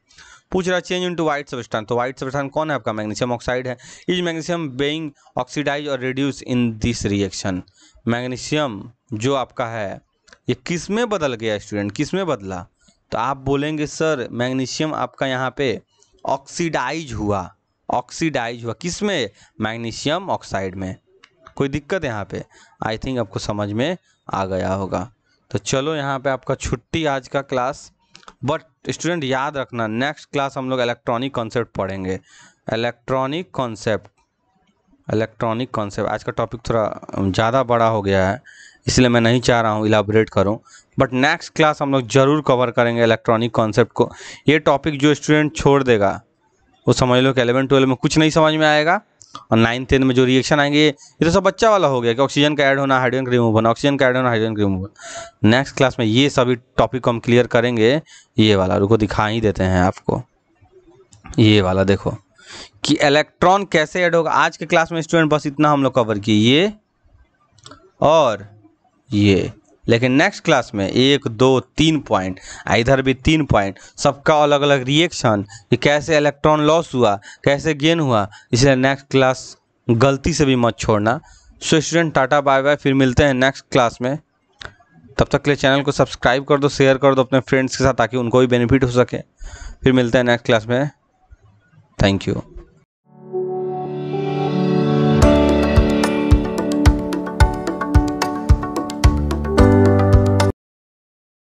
पूछ रहा चेंज इनटू व्हाइट सब्सटेंस, तो व्हाइट सब्सटेंस कौन है आपका, मैग्नीशियम ऑक्साइड है। इज मैग्नीशियम बीइंग ऑक्सीडाइज और reduce in this reaction, magnesium जो आपका है ये किस में बदल गया स्टूडेंट, किस में बदला, तो आप बोलेंगे सर मैग्नीशियम आपका यहाँ पे ऑक्सीडाइज हुआ, ऑक्सीडाइज हुआ किस में, मैग्नीशियम ऑक्साइड में। कोई दिक्कत यहाँ पे, आई थिंक आपको समझ में आ गया होगा। तो चलो यहाँ पे आपका छुट्टी आज का क्लास, बट स्टूडेंट याद रखना नेक्स्ट क्लास हम लोग इलेक्ट्रॉनिक कॉन्सेप्ट पढ़ेंगे। इलेक्ट्रॉनिक कॉन्सेप्ट आज का टॉपिक थोड़ा ज़्यादा बड़ा हो गया है, इसलिए मैं नहीं चाह रहा हूँ इलाबोरेट करूँ, बट नेक्स्ट क्लास हम लोग ज़रूर कवर करेंगे इलेक्ट्रॉनिक कॉन्सेप्ट को। ये टॉपिक जो स्टूडेंट छोड़ देगा वो समझ लो कि 11-12 में कुछ नहीं समझ में आएगा, और 9-10 में जो रिएक्शन आएंगे ये तो सब बच्चा वाला हो गया कि ऑक्सीजन का ऐड होना, हाइड्रोजन का रिमूव होना, ऑक्सीजन का ऐड होना, हाइड्रोजन का रिमूव होना। नेक्स्ट क्लास में ये सभी टॉपिक को हम क्लियर करेंगे। ये वाला रुको दिखा ही देते हैं आपको, ये वाला देखो कि इलेक्ट्रॉन कैसे ऐड होगा। आज के क्लास में स्टूडेंट बस इतना हम लोग कवर किए, ये और ये, लेकिन नेक्स्ट क्लास में 1, 2, 3 पॉइंट, इधर भी 3 पॉइंट, सबका अलग अलग रिएक्शन कि कैसे इलेक्ट्रॉन लॉस हुआ, कैसे गेन हुआ, इसलिए नेक्स्ट क्लास गलती से भी मत छोड़ना। So student tata bye bye, फिर मिलते हैं नेक्स्ट क्लास में। तब तक के लिए चैनल को सब्सक्राइब कर दो, शेयर कर दो अपने फ्रेंड्स के साथ ताकि उनको भी बेनिफिट हो सके। फिर मिलते हैं नेक्स्ट क्लास में, थैंक यू।